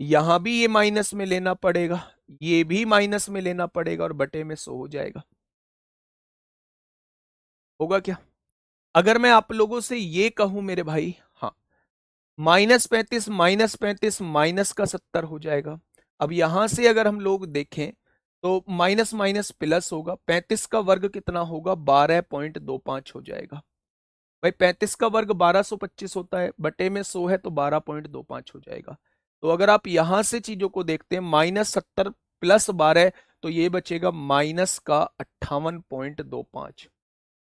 यहां भी ये माइनस में लेना पड़ेगा, ये भी माइनस में लेना पड़ेगा और बटे में 100 हो जाएगा। होगा क्या? अगर मैं आप लोगों से ये कहूं मेरे भाई, हाँ -35 माइनस का 70 हो जाएगा। अब यहां से अगर हम लोग देखें तो माइनस माइनस प्लस होगा, 35 का वर्ग कितना होगा, 12.25 हो जाएगा। भाई 35 का वर्ग 1225 होता है, बटे में 100 है तो 12.25 हो जाएगा। तो अगर आप यहां से चीजों को देखते हैं -70 प्लस 12 तो ये बचेगा माइनस का 58.25,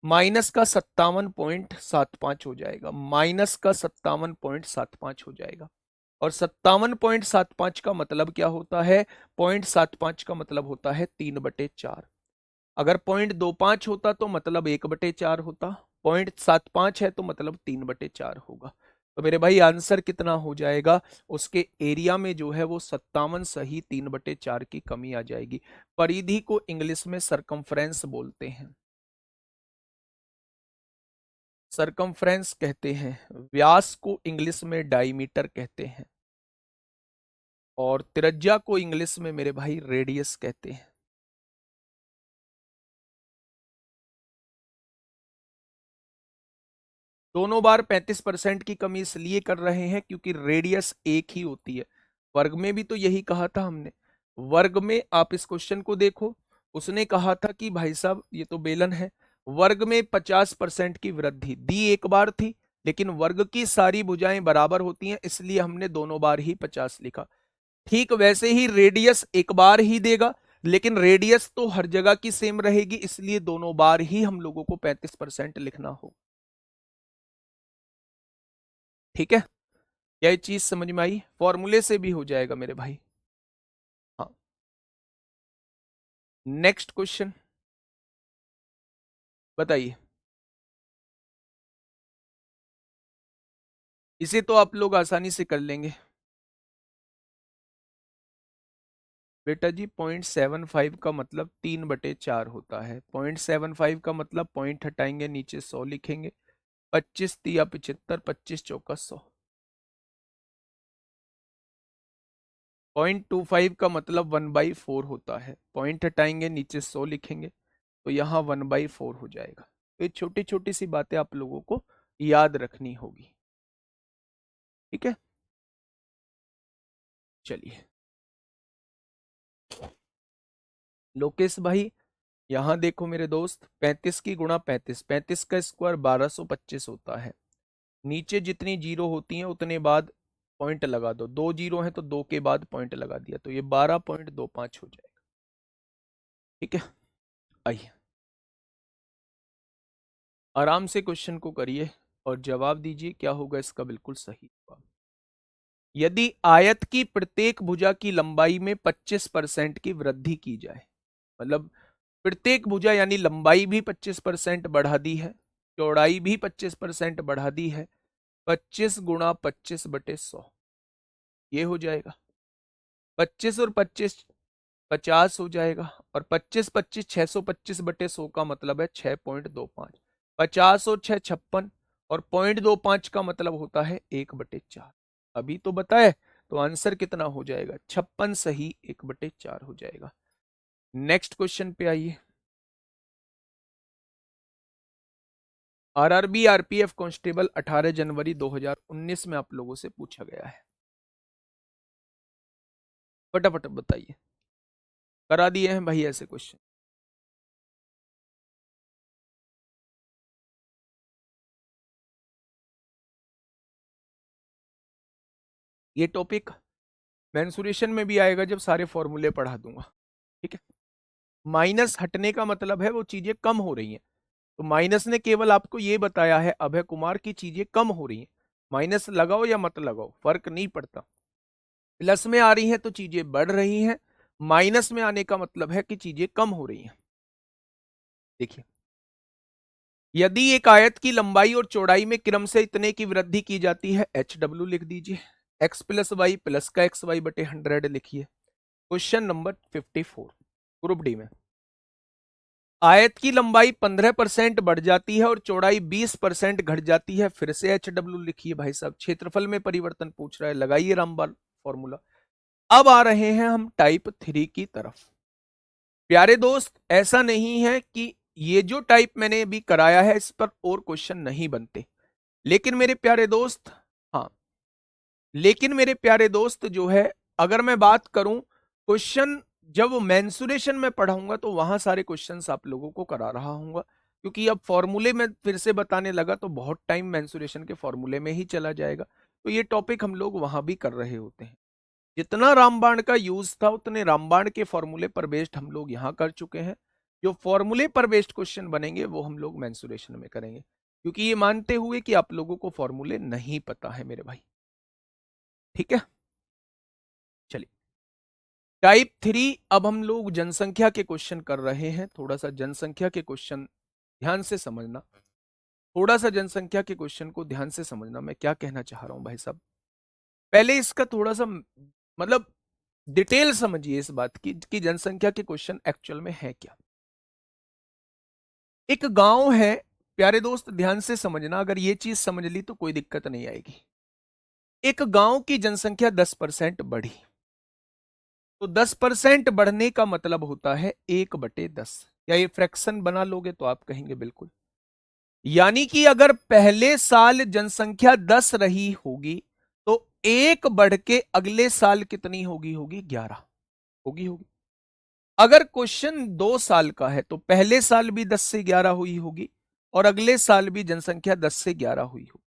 माइनस का 57.75 हो जाएगा, माइनस का 57.75 हो जाएगा। और 57.75 का मतलब क्या होता है, 0.75 का मतलब होता है 3/4। अगर 0.25 होता तो मतलब 1/4 होता, 0.75 है तो मतलब 3/4 होगा। तो मेरे भाई आंसर कितना हो जाएगा, उसके एरिया में जो है वो 57 सही 3/4 की कमी आ जाएगी। परिधि को इंग्लिश में सरकमफ्रेंस बोलते हैं, सरकमफ्रेंस कहते हैं, व्यास को इंग्लिश में डायमीटर कहते हैं और त्रिज्या को इंग्लिश में मेरे भाई रेडियस कहते हैं। दोनों बार 35% की कमी इसलिए कर रहे हैं क्योंकि रेडियस एक ही होती है। वर्ग में भी तो यही कहा था हमने, वर्ग में आप इस क्वेश्चन को देखो, उसने कहा था कि भाई साहब ये तो बेलन है, वर्ग में 50% की वृद्धि दी एक बार थी, लेकिन वर्ग की सारी भुजाएं बराबर होती हैं इसलिए हमने दोनों बार ही 50 लिखा। ठीक वैसे ही रेडियस एक बार ही देगा, लेकिन रेडियस तो हर जगह की सेम रहेगी इसलिए दोनों बार ही हम लोगों को 35% लिखना हो। ठीक है, क्या ये चीज समझ में आई? फॉर्मूले से भी हो जाएगा मेरे भाई। हाँ, नेक्स्ट क्वेश्चन बताइए। इसे तो आप लोग आसानी से कर लेंगे बेटा जी। 0.75 का मतलब 3/4 होता है, 0.75 का मतलब पॉइंट हटाएंगे नीचे 100 लिखेंगे, 25 तिया 75, 25 चौका 100। 0.25 का मतलब 1/4 होता है, पॉइंट हटाएंगे नीचे 100 लिखेंगे, तो यहाँ 1/4 हो जाएगा। तो ये छोटी छोटी सी बातें आप लोगों को याद रखनी होगी। ठीक है, चलिए लोकेश भाई, यहाँ देखो मेरे दोस्त, 35 की गुणा 35, 35 का स्क्वायर 1225 होता है। नीचे जितनी जीरो होती हैं उतने बाद पॉइंट लगा दो, 2 जीरो है तो 2 के बाद पॉइंट लगा दिया, तो ये 12.25 हो जाएगा। ठीक है, आइए आराम से क्वेश्चन को करिए और जवाब दीजिए क्या होगा इसका बिल्कुल सही जवाब। यदि आयत की प्रत्येक भुजा की लंबाई में 25% की वृद्धि की जाए, मतलब प्रत्येक भुजा यानी लंबाई भी 25% बढ़ा दी है, चौड़ाई भी 25% बढ़ा दी है, 25 गुणा 25/100 ये हो जाएगा। 25 और 25 50 हो जाएगा, और 25 25 625/100 का मतलब है 6.25। 50 और 6 56, और 0.25 का मतलब होता है 1/4। अभी तो बताए, तो आंसर कितना हो जाएगा, 56 सही 1/4 हो जाएगा। नेक्स्ट क्वेश्चन पे आइए। आरआरबी आरपीएफ कांस्टेबल 18 जनवरी 2019 में आप लोगों से पूछा गया है, फटाफट बताइए। करा दिए हैं भाई ऐसे क्वेश्चन। ये टॉपिक मेंसुरेशन में भी आएगा जब सारे फॉर्मूले पढ़ा दूंगा। ठीक है, माइनस हटने का मतलब है वो चीजें कम हो रही हैं, तो माइनस ने केवल आपको ये बताया है अभय कुमार की चीजें कम हो रही हैं। माइनस लगाओ या मत लगाओ फर्क नहीं पड़ता, प्लस में आ रही हैं तो चीजें बढ़ रही हैं, माइनस में आने का मतलब है कि चीजें कम हो रही हैं। देखिए, यदि एक आयत की लंबाई और चौड़ाई में क्रम से इतने की वृद्धि की जाती है, एच डब्ल्यू लिख दीजिए, एक्स प्लस वाई प्लस का एक्स वाई बटे 100 लिखिए। क्वेश्चन नंबर 54 ग्रुप डी में, आयत की लंबाई 15% बढ़ जाती है और चौड़ाई 20% घट जाती है, फिर से एच डब्ल्यू लिखिए भाई साहब। क्षेत्रफल में परिवर्तन पूछ रहा है, लगाइए रामबाण फॉर्मूला। अब आ रहे हैं हम टाइप 3 की तरफ। प्यारे दोस्त, ऐसा नहीं है कि ये जो टाइप मैंने अभी कराया है इस पर और क्वेश्चन नहीं बनते, लेकिन मेरे प्यारे दोस्त, हाँ, लेकिन मेरे प्यारे दोस्त जो है, अगर मैं बात करूं क्वेश्चन, जब मेंसुरेशन में पढ़ाऊंगा तो वहां सारे क्वेश्चंस आप लोगों को करा रहा हूंगा, क्योंकि अब फॉर्मूले में फिर से बताने लगा तो बहुत टाइम मेंसुरेशन के फॉर्मूले में ही चला जाएगा, तो ये टॉपिक हम लोग वहां भी कर रहे होते हैं। जितना रामबाण का यूज था उतने रामबाण के फॉर्मूले पर बेस्ड हम लोग यहाँ कर चुके हैं। जो फॉर्मूले पर बेस्ड क्वेश्चन बनेंगे वो हम लोग मेंसुरेशन में करेंगे, क्योंकि ये मानते हुए कि आप लोगों को फॉर्मूले नहीं पता है मेरे भाई। ठीक है, चलिए टाइप 3, अब हम लोग जनसंख्या के क्वेश्चन कर रहे हैं। थोड़ा सा जनसंख्या के क्वेश्चन ध्यान से समझना, थोड़ा सा जनसंख्या के क्वेश्चन को ध्यान से समझना, मैं क्या कहना चाह रहा हूं भाई साहब। पहले इसका थोड़ा सा मतलब डिटेल समझिए इस बात की कि जनसंख्या के क्वेश्चन एक्चुअल में है क्या। एक गांव है, प्यारे दोस्त ध्यान से समझना, अगर ये चीज समझ ली तो कोई दिक्कत नहीं आएगी। एक गांव की जनसंख्या 10% बढ़ी, तो 10% बढ़ने का मतलब होता है 1/10। या ये फ्रैक्शन बना लोगे तो आप कहेंगे बिल्कुल, यानी कि अगर पहले साल जनसंख्या 10 रही होगी तो एक बढ़ के अगले साल कितनी होगी, होगी 11 होगी। अगर क्वेश्चन 2 साल का है तो पहले साल भी 10 से 11 हुई होगी और अगले साल भी जनसंख्या 10 से 11 हुई होगी।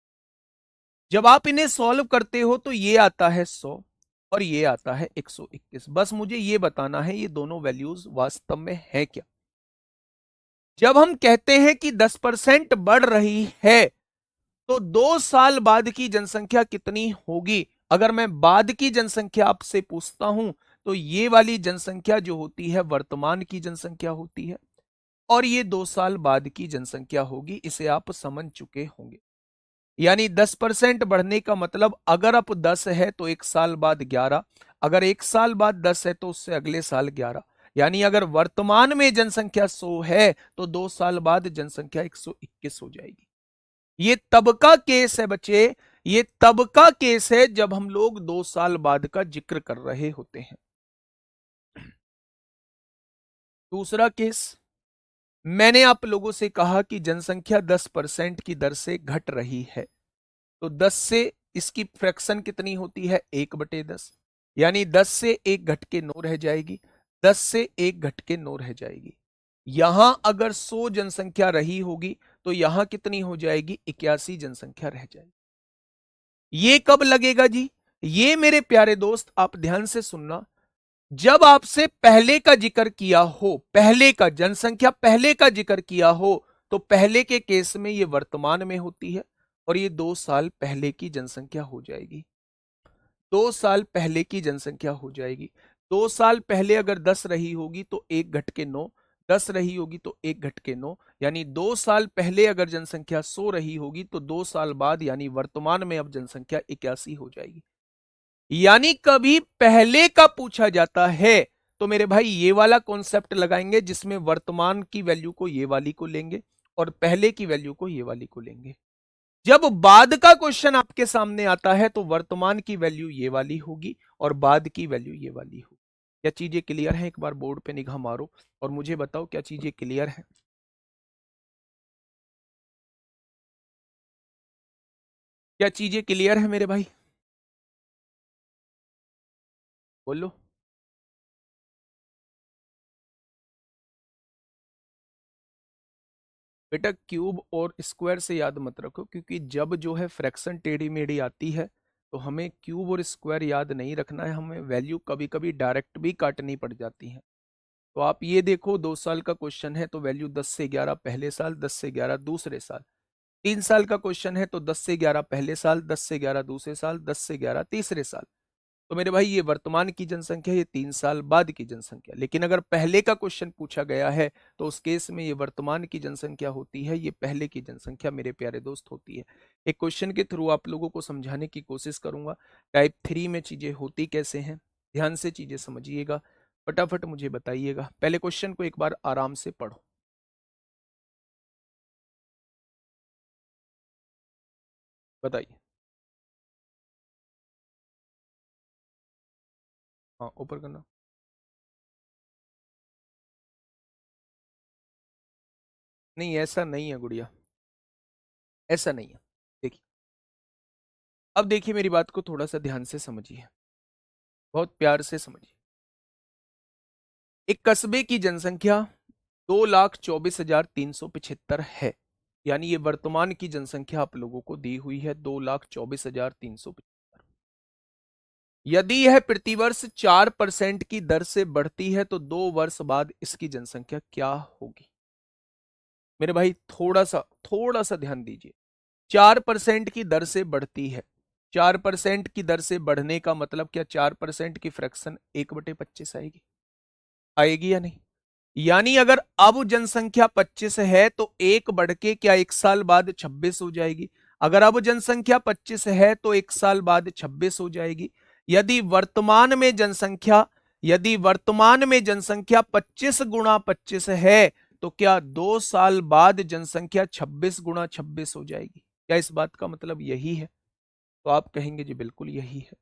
जब आप इन्हें सॉल्व करते हो तो ये आता है 100 और ये आता है 121। बस मुझे ये बताना है ये दोनों वैल्यूज वास्तव में है क्या। जब हम कहते हैं कि 10% बढ़ रही है तो 2 साल बाद की जनसंख्या कितनी होगी। अगर मैं बाद की जनसंख्या आपसे पूछता हूं तो ये वाली जनसंख्या जो होती है वर्तमान की जनसंख्या होती है, और ये 2 साल बाद की जनसंख्या होगी, इसे आप समझ चुके होंगे। यानी 10% बढ़ने का मतलब अगर अब 10 है तो एक साल बाद 11, अगर एक साल बाद 10 है तो उससे अगले साल 11। यानी अगर वर्तमान में जनसंख्या 100 है तो 2 साल बाद जनसंख्या 121 हो जाएगी। ये तब का केस है बच्चे, ये तब का केस है जब हम लोग 2 साल बाद का जिक्र कर रहे होते हैं। दूसरा केस, मैंने आप लोगों से कहा कि जनसंख्या 10% की दर से घट रही है, तो 10 से इसकी फ्रैक्शन कितनी होती है, 1/10, यानी 10 से 1 घट के 9 रह जाएगी, 10 से 1 घट के 9 रह जाएगी। यहां अगर 100 जनसंख्या रही होगी तो यहां कितनी हो जाएगी, 81 जनसंख्या रह जाएगी। ये कब लगेगा जी, ये मेरे प्यारे दोस्त आप ध्यान से सुनना, जब आपसे पहले का जिक्र किया हो, पहले का, जनसंख्या पहले का जिक्र किया हो, तो पहले के केस में ये वर्तमान में होती है और ये 2 साल पहले की जनसंख्या हो जाएगी। 2 साल पहले की जनसंख्या हो जाएगी। 2 साल पहले अगर 10 रही होगी तो 1 घट के 9, 10 रही होगी तो 1 घट के 9, यानी 2 साल पहले अगर जनसंख्या 100 रही होगी तो 2 साल बाद यानी वर्तमान में अब जनसंख्या 81 हो जाएगी। यानी कभी पहले का पूछा जाता है तो मेरे भाई ये वाला कॉन्सेप्ट लगाएंगे जिसमें वर्तमान की वैल्यू को ये वाली को लेंगे और पहले की वैल्यू को ये वाली को लेंगे। जब बाद का क्वेश्चन आपके सामने आता है तो वर्तमान की वैल्यू ये वाली होगी और बाद की वैल्यू ये वाली होगी। क्या चीजें क्लियर है, एक बार बोर्ड पे निगाह मारो और मुझे बताओ क्या चीजें क्लियर है। क्या चीजें क्लियर है मेरे भाई, बोलो। बेटा क्यूब और स्क्वायर से याद मत रखो, क्योंकि जब जो है फ्रैक्शन टेढ़ी मेढ़ी आती है तो हमें क्यूब और स्क्वायर याद नहीं रखना है, हमें वैल्यू कभी कभी डायरेक्ट भी काटनी पड़ जाती है। तो आप ये देखो 2 साल का क्वेश्चन है तो वैल्यू 10 से 11 पहले साल, 10 से 11 दूसरे साल। 3 साल का क्वेश्चन है तो 10 से 11 पहले साल, 10 से 11 दूसरे साल, 10 से 11 तीसरे साल। तो मेरे भाई ये वर्तमान की जनसंख्या, ये 3 साल बाद की जनसंख्या। लेकिन अगर पहले का क्वेश्चन पूछा गया है तो उस केस में ये वर्तमान की जनसंख्या होती है, ये पहले की जनसंख्या मेरे प्यारे दोस्त होती है। एक क्वेश्चन के थ्रू आप लोगों को समझाने की कोशिश करूंगा टाइप 3 में चीजें होती कैसे हैं। ध्यान से चीजें समझिएगा, फटाफट मुझे बताइएगा। पहले क्वेश्चन को एक बार आराम से पढ़ो, बताइए। हाँ ऊपर करना। नहीं ऐसा नहीं है गुड़िया, ऐसा नहीं है। देखिए, अब देखिए मेरी बात को थोड़ा सा ध्यान से समझिए, बहुत प्यार से समझिए। एक कस्बे की जनसंख्या 2,24,375 है, यानी ये वर्तमान की जनसंख्या आप लोगों को दी हुई है 2,24,375। यदि यह प्रतिवर्ष 4% की दर से बढ़ती है तो 2 वर्ष बाद इसकी जनसंख्या क्या होगी। मेरे भाई थोड़ा सा ध्यान दीजिए। 4% की दर से बढ़ती है, 4% की दर से बढ़ने का मतलब क्या, 4% की फ्रैक्शन 1/25 आएगी, आएगी या नहीं। यानी अगर अब जनसंख्या 25 है तो एक बढ़ के क्या 1 साल बाद 26 हो जाएगी। अगर अब जनसंख्या 25 है तो 1 साल बाद 26 हो जाएगी। यदि वर्तमान में जनसंख्या यदि वर्तमान में जनसंख्या 25 गुणा 25 है तो क्या 2 साल बाद जनसंख्या 26 गुणा 26 हो जाएगी। क्या इस बात का मतलब यही है, तो आप कहेंगे जी बिल्कुल यही है।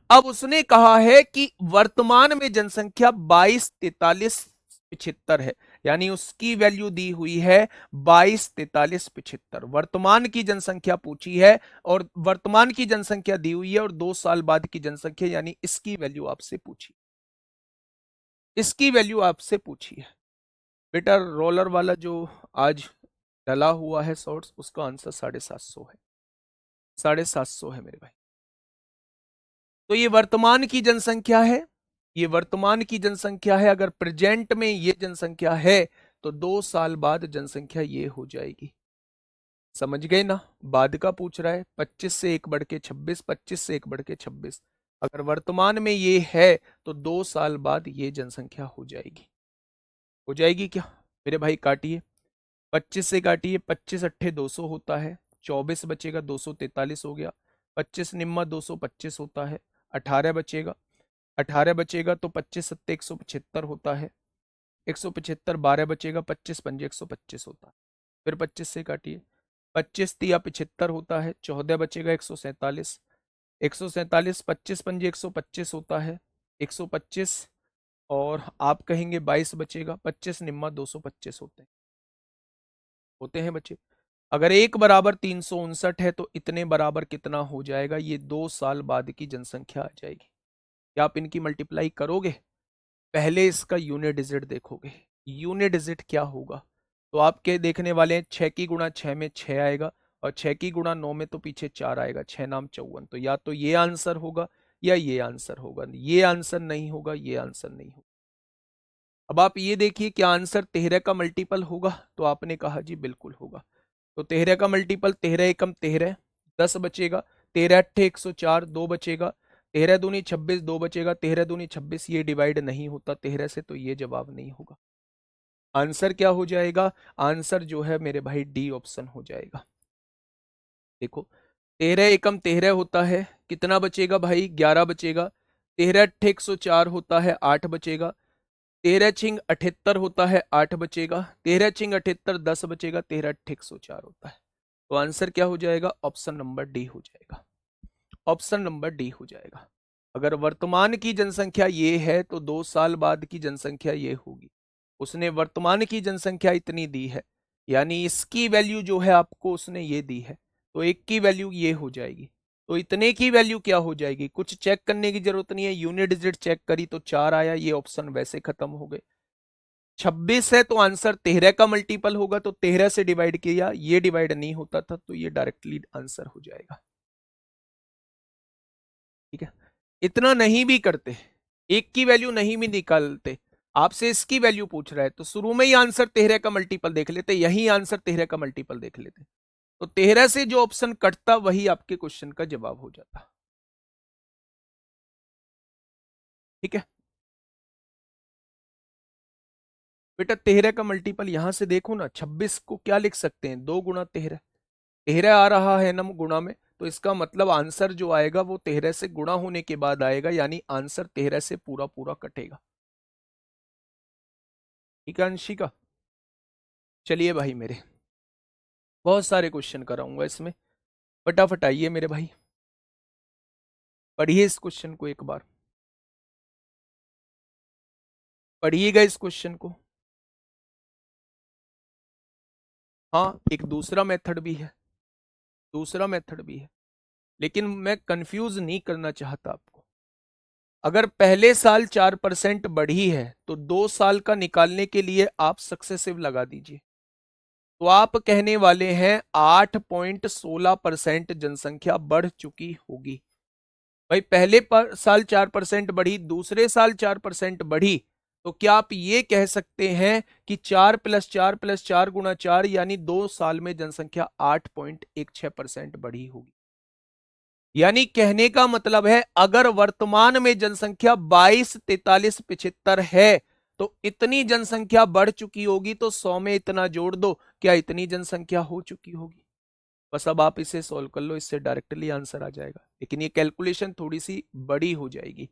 अब उसने कहा है कि वर्तमान में जनसंख्या 22, 43, 75 है, यानी उसकी वैल्यू दी हुई है 22, 43, 75। वर्तमान की जनसंख्या पूछी है और वर्तमान की जनसंख्या दी हुई है और 2 साल बाद की जनसंख्या, यानी इसकी वैल्यू आपसे पूछी, इसकी वैल्यू आपसे पूछी है। बेटा रोलर वाला जो आज डला हुआ है शॉर्ट्स, उसका आंसर 750 है, 750 है मेरे भाई। तो ये वर्तमान की जनसंख्या है, ये वर्तमान की जनसंख्या है। अगर प्रेजेंट में ये जनसंख्या है तो 2 साल बाद जनसंख्या ये हो जाएगी। समझ गए ना, बाद का पूछ रहा है, 25 से 1 बढ़ के 26, 25 से 1 बढ़ के 26। अगर वर्तमान में ये है तो 2 साल बाद ये जनसंख्या हो जाएगी, हो जाएगी क्या। मेरे भाई काटिए, 25 से काटिए, 25 अट्ठे 200 होता है, 24 बचेगा, 243 हो गया। 25 निम्मा 225 होता है, 18 बचेगा, 18 बचेगा तो 25 सत्ते 175 होता है, 175 12 बचेगा, 25 पंजे 125 होता है। फिर 25 से काटिए, 25 तिया 75 होता है, 14 बचेगा 147, 147 25 पंजे 125 होता है, 125 और आप कहेंगे 22 बचेगा, 25 निम्मा 225 होते हैं बच्चे। अगर 1 = 359 है तो इतने बराबर कितना हो जाएगा, ये 2 साल बाद की जनसंख्या आ जाएगी। क्या आप इनकी मल्टीप्लाई करोगे? पहले इसका यूनिट डिजिट देखोगे, यूनिट डिजिट क्या होगा। तो आपके देखने वाले हैं 6 की गुणा 6 में 6 आएगा, और 6 की गुणा 9 में तो पीछे 4 आएगा, 6 नाम 54। तो या तो ये आंसर होगा या ये आंसर होगा, ये आंसर नहीं होगा, ये आंसर नहीं होगा। अब आप ये देखिए क्या आंसर 13 का मल्टीपल होगा, तो आपने कहा जी बिल्कुल होगा। तो 13 का मल्टीपल 13 एकम 13, 10 बचेगा, 13 अट्ठे 104, 2 बचेगा, 13 दूनी 26, 2 बचेगा, 13 दूनी 26, ये डिवाइड नहीं होता 13 से, तो ये जवाब नहीं होगा। आंसर क्या हो जाएगा? आंसर जो है मेरे भाई डी ऑप्शन हो जाएगा। देखो 13 एकम 13 होता है, कितना बचेगा भाई? 11 बचेगा। 13 अट्ठे 104 होता है, 8 बचेगा। 13 छिंग 78 होता है, 8 बचेगा। 13 छिंग 78, 10 बचेगा। 13 अट्ठे 104 होता है। तो आंसर क्या हो जाएगा? ऑप्शन नंबर डी हो जाएगा। ऑप्शन नंबर डी हो जाएगा। अगर वर्तमान की जनसंख्या ये है तो 2 साल बाद की जनसंख्या ये होगी। उसने वर्तमान की जनसंख्या इतनी दी है, यानी इसकी वैल्यू जो है आपको उसने ये दी है, तो एक की वैल्यू ये हो जाएगी। तो इतने की वैल्यू क्या हो जाएगी? कुछ चेक करने की जरूरत नहीं है, यूनिट डिजिट चेक करी तो 4 आया, ये ऑप्शन वैसे खत्म हो गए। 26 है तो आंसर 13 का मल्टीपल होगा, तो 13 से डिवाइड किया, ये डिवाइड नहीं होता था, तो ये डायरेक्टली आंसर हो जाएगा। ठीक है, इतना नहीं भी करते, एक की वैल्यू नहीं भी निकालते, आपसे इसकी वैल्यू पूछ रहा है, तो शुरू में ही आंसर 13 का मल्टीपल देख लेते, यही आंसर 13 का मल्टीपल देख लेते, तो 13 से जो ऑप्शन कटता वही आपके क्वेश्चन का जवाब हो जाता। ठीक है बेटा, 13 का मल्टीपल यहां से देखो ना, 26 को क्या लिख सकते हैं? 2 × 13, 13 आ रहा है ना गुणा में, तो इसका मतलब आंसर जो आएगा वो 13 से गुणा होने के बाद आएगा, यानी आंसर 13 से पूरा पूरा कटेगा। ठीक है अंशिका, चलिए भाई मेरे बहुत सारे क्वेश्चन कराऊंगा इसमें, फटाफट आइए मेरे भाई, पढ़िए इस क्वेश्चन को एक बार, पढ़िएगा इस क्वेश्चन को। हाँ, एक दूसरा मेथड भी है, दूसरा मेथड भी है, लेकिन मैं कंफ्यूज नहीं करना चाहता आपको। अगर पहले साल 4% बढ़ी है तो 2 साल का निकालने के लिए आप सक्सेसिव लगा दीजिए, तो आप कहने वाले हैं 8.16% जनसंख्या बढ़ चुकी होगी। भाई पहले साल 4% बढ़ी, दूसरे साल 4% बढ़ी, तो क्या आप ये कह सकते हैं कि 4 + 4 + 4 × 4 यानी 2 साल में जनसंख्या 8.16% बढ़ी होगी? यानी कहने का मतलब है अगर वर्तमान में जनसंख्या 22, 43, 75 है, तो इतनी जनसंख्या बढ़ चुकी होगी, तो 100 में इतना जोड़ दो, क्या इतनी जनसंख्या हो चुकी होगी? बस अब आप इसे सॉल्व कर लो, इससे डायरेक्टली आंसर आ जाएगा, लेकिन ये कैलकुलेशन थोड़ी सी बड़ी हो जाएगी।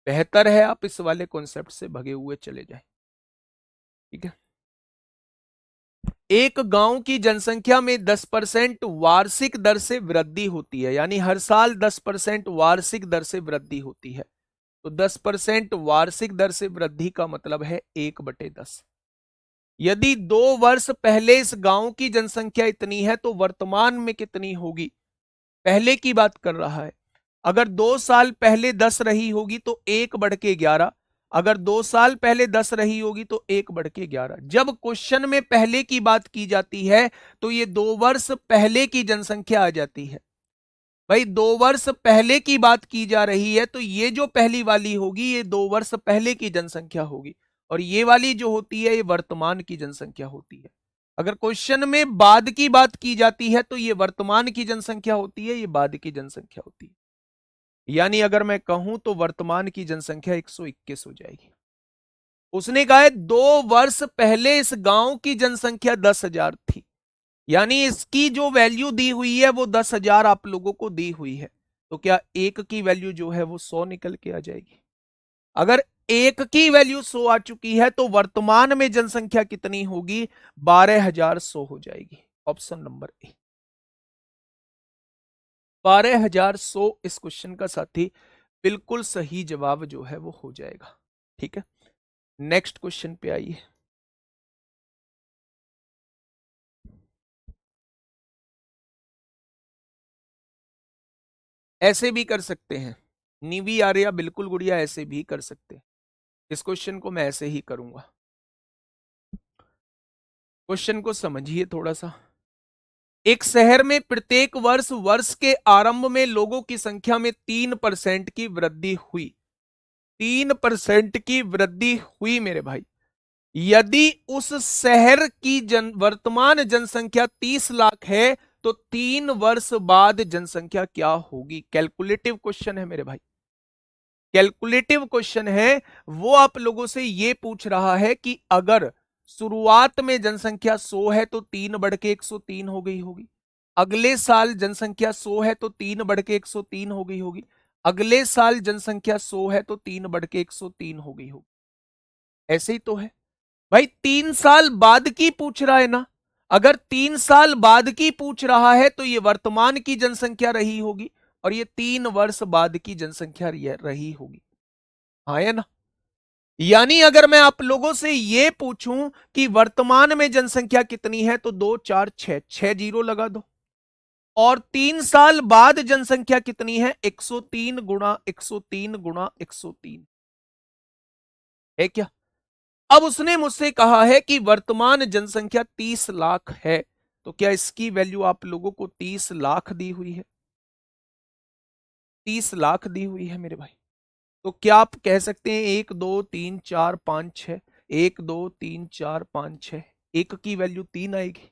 बेहतर है आप इस वाले कॉन्सेप्ट से भगे हुए चले जाएं। ठीक है, एक गांव की जनसंख्या में 10% वार्षिक दर से वृद्धि होती है, यानी हर साल 10% वार्षिक दर से वृद्धि होती है, तो 10% वार्षिक दर से वृद्धि का मतलब है 1/10। यदि 2 वर्ष पहले इस गांव की जनसंख्या इतनी है तो वर्तमान में कितनी होगी? पहले की बात कर रहा है। अगर 2 साल पहले 10 रही होगी तो 1/11, अगर 2 साल पहले 10 रही होगी तो 1/11। जब क्वेश्चन में पहले की बात की जाती है तो ये 2 वर्ष पहले की जनसंख्या आ जाती है। भाई 2 वर्ष पहले की बात की जा रही है, तो ये जो पहली वाली होगी ये 2 वर्ष पहले की जनसंख्या होगी, और ये वाली जो होती है ये वर्तमान की जनसंख्या होती है। अगर क्वेश्चन में बाद की बात की जाती है तो ये वर्तमान की जनसंख्या होती है, ये बाद की जनसंख्या होती है। यानी अगर मैं कहूं तो वर्तमान की जनसंख्या 121 हो जाएगी। उसने कहा है 2 वर्ष पहले इस गांव की जनसंख्या 10,000 थी, यानी इसकी जो वैल्यू दी हुई है वो 10,000 आप लोगों को दी हुई है, तो क्या एक की वैल्यू जो है वो 100 निकल के आ जाएगी? अगर एक की वैल्यू 100 आ चुकी है तो वर्तमान में जनसंख्या कितनी होगी? 12,100 हो जाएगी। ऑप्शन नंबर ए, 12,100 इस क्वेश्चन का साथी बिल्कुल सही जवाब जो है वो हो जाएगा। ठीक है, नेक्स्ट क्वेश्चन पे आइए। ऐसे भी कर सकते हैं, नीवी आर्या बिल्कुल गुड़िया, ऐसे भी कर सकते हैं। इस क्वेश्चन को मैं ऐसे ही करूंगा। क्वेश्चन को समझिए थोड़ा सा। एक शहर में प्रत्येक वर्ष वर्ष के आरंभ में लोगों की संख्या में 3% की वृद्धि हुई। 3% की वृद्धि हुई मेरे भाई। यदि उस शहर की वर्तमान जनसंख्या 30 लाख है तो 3 वर्ष बाद जनसंख्या क्या होगी? कैलकुलेटिव क्वेश्चन है मेरे भाई, कैलकुलेटिव क्वेश्चन है। वो आप लोगों से ये पूछ रहा है कि अगर शुरुआत में जनसंख्या 100 है तो 3 बढ़ के 103 हो गई होगी, अगले साल जनसंख्या 100 है तो 3 बढ़ के 103 हो गई होगी, अगले साल जनसंख्या 100 है तो 3 बढ़ के 103 हो गई होगी। ऐसे ही तो है भाई, 3 साल बाद की पूछ रहा है ना। अगर 3 साल बाद की पूछ रहा है तो ये वर्तमान की जनसंख्या रही होगी और ये 3 वर्ष बाद की जनसंख्या रही होगी। हाँ या ना? यानी अगर मैं आप लोगों से ये पूछूं कि वर्तमान में जनसंख्या कितनी है तो 2 4 6 6 जीरो लगा दो, और 3 साल बाद जनसंख्या कितनी है? 103 गुणा 103 गुणा 103 है क्या? अब उसने मुझसे कहा है कि वर्तमान जनसंख्या 30 लाख है, तो क्या इसकी वैल्यू आप लोगों को 30 लाख दी हुई है? 30 लाख दी हुई है मेरे भाई। तो क्या आप कह सकते हैं 1 2 3 4 5 6, 1 2 3 4 5 6, एक की वैल्यू 3 आएगी?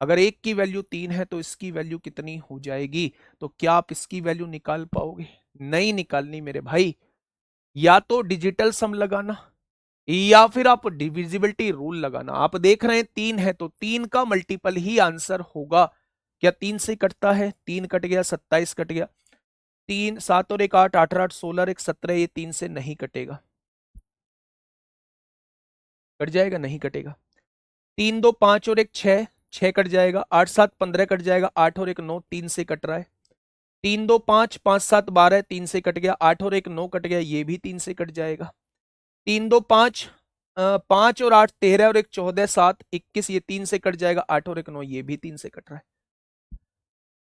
अगर एक की वैल्यू 3 है तो इसकी वैल्यू कितनी हो जाएगी? तो क्या आप इसकी वैल्यू निकाल पाओगे? नहीं निकालनी मेरे भाई। या तो डिजिटल सम लगाना या फिर आप डिविजिबिलिटी रूल लगाना। आप देख रहे हैं 3 है तो 3 का मल्टीपल ही आंसर होगा। क्या 3 से कटता है? 3 कट गया, 27 कट गया, 3 7 और 1 8, 8 और 8 16 और 1 17, ये 3 से नहीं कटेगा। कट जाएगा? नहीं कटेगा। 3 2 5 और 1 6, 6 कट जाएगा। 8 7 15 कट जाएगा। 8 और 1 9, 3 से कट रहा है। 3 2 5, 5 7 12, 3 से कट गया। 8 और 1 9 कट गया, ये भी 3 से कट जाएगा। 3 2 5, 5 और 8 13 और 1 14, 7 21, ये 3 से कट जाएगा। 8 और 1 9, ये भी 3 से कट रहा है।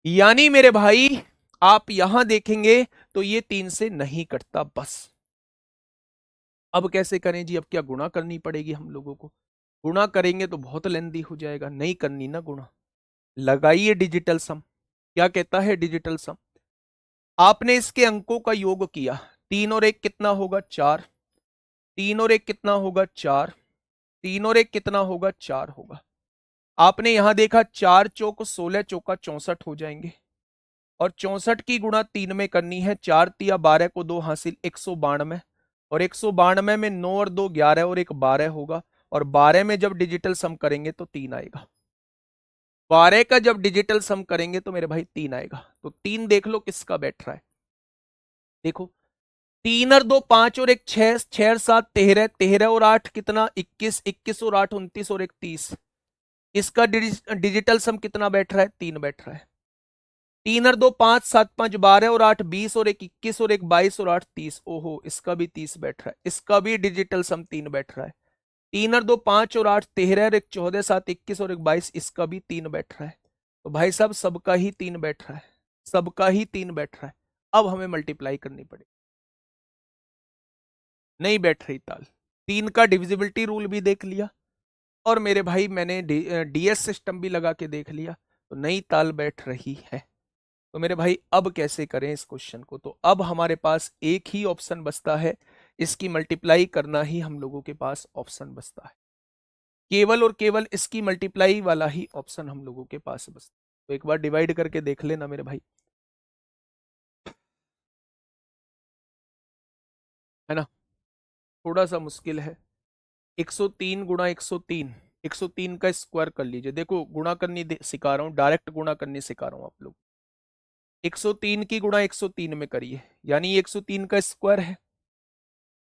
यानी मेरे भाई आप यहां देखेंगे तो ये 3 से नहीं कटता बस। अब कैसे करें जी? अब क्या गुणा करनी पड़ेगी हम लोगों को? गुणा करेंगे तो बहुत लेंदी हो जाएगा, नहीं करनी ना गुणा। लगाइए डिजिटल सम। क्या कहता है डिजिटल सम? आपने इसके अंकों का योग किया, 3 और 1 कितना होगा? 4। 3 और 1 कितना होगा? 4। 3 और 1 कितना होगा? 4 होगा। आपने यहां देखा 4 चौक 16, चौका 64 हो जाएंगे, और 64 की गुणा 3 में करनी है। 4 तिया 12 को 2 हासिल, 192, और 192 में 9 और 2 11 और 1 12 होगा, और 12 में जब डिजिटल सम करेंगे तो 3 आएगा। 12 का जब डिजिटल सम करेंगे तो मेरे भाई 3 आएगा। तो 3 देख लो किसका बैठ रहा है। देखो, 3 और 2 5 और 1 6, 6 और 7 13, 13 और 8 कितना? 21, 21 और 8 29 और 1 30। इसका डिजिटल सम कितना बैठ रहा है? 3 बैठ रहा है। 3 और 2 5, 7 5 12 और 8 20 और 1 21 और 1 22 और 8 30। ओहो, इसका भी 30 बैठ रहा है। इसका भी डिजिटल सम 3 बैठ रहा है। 3 और 2 5 और 8 13 और 1 14, 7 21 और 1 22, इसका भी 3 बैठ रहा है। तो भाई साहब सबका ही 3 बैठ रहा है, सबका ही 3 बैठ रहा है। अब हमें मल्टीप्लाई करनी पड़ेगी। नहीं बैठ रही ताल। 3 का डिविजिबिलिटी रूल भी देख लिया, और मेरे भाई मैंने डीएस सिस्टम भी लगा के देख लिया, तो नई ताल बैठ रही है। तो मेरे भाई अब कैसे करें इस क्वेश्चन को? तो अब हमारे पास एक ही ऑप्शन बचता है, इसकी मल्टीप्लाई करना ही हम लोगों के पास ऑप्शन बचता है। केवल और केवल इसकी मल्टीप्लाई वाला ही ऑप्शन हम लोगों के पास बचता है। तो एक बार डिवाइड करके देख लेना मेरे भाई, है ना? थोड़ा सा मुश्किल है। 103 गुणा 103, 103 का स्क्वायर कर लीजिए। देखो गुणा करनी सिखा रहा हूँ, डायरेक्ट गुणा करनी सिखा रहा हूँ आप लोग। 103 की गुणा 103 में करिए, यानी 103 का स्क्वायर है।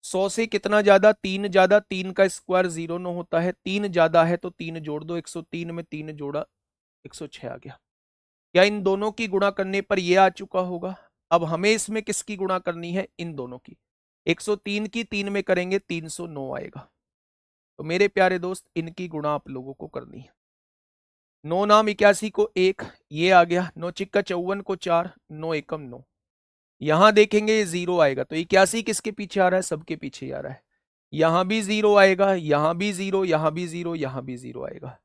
100 से कितना ज्यादा? 3 ज्यादा, 3 का स्क्वायर 0 9 होता है। 3 ज्यादा है तो 3 जोड़ दो, 103 में 3 जोड़ा 106 आ गया। क्या इन दोनों की गुणा करने पर ये आ चुका होगा? अब हमें इसमें किसकी गुणा करनी है? इन दोनों की। 103 की 3 में करेंगे 309 आएगा। तो मेरे प्यारे दोस्त इनकी गुणा आप लोगों को करनी है। 9 नाम 81 को 1, ये आ गया। 9 × 54 को 4, 9 × 1 = 9। यहां देखेंगे ये जीरो आएगा, तो 81 किसके पीछे आ रहा है? सबके पीछे आ रहा है। यहां भी जीरो आएगा, यहां भी जीरो, यहां भी जीरो, यहां भी जीरो आएगा।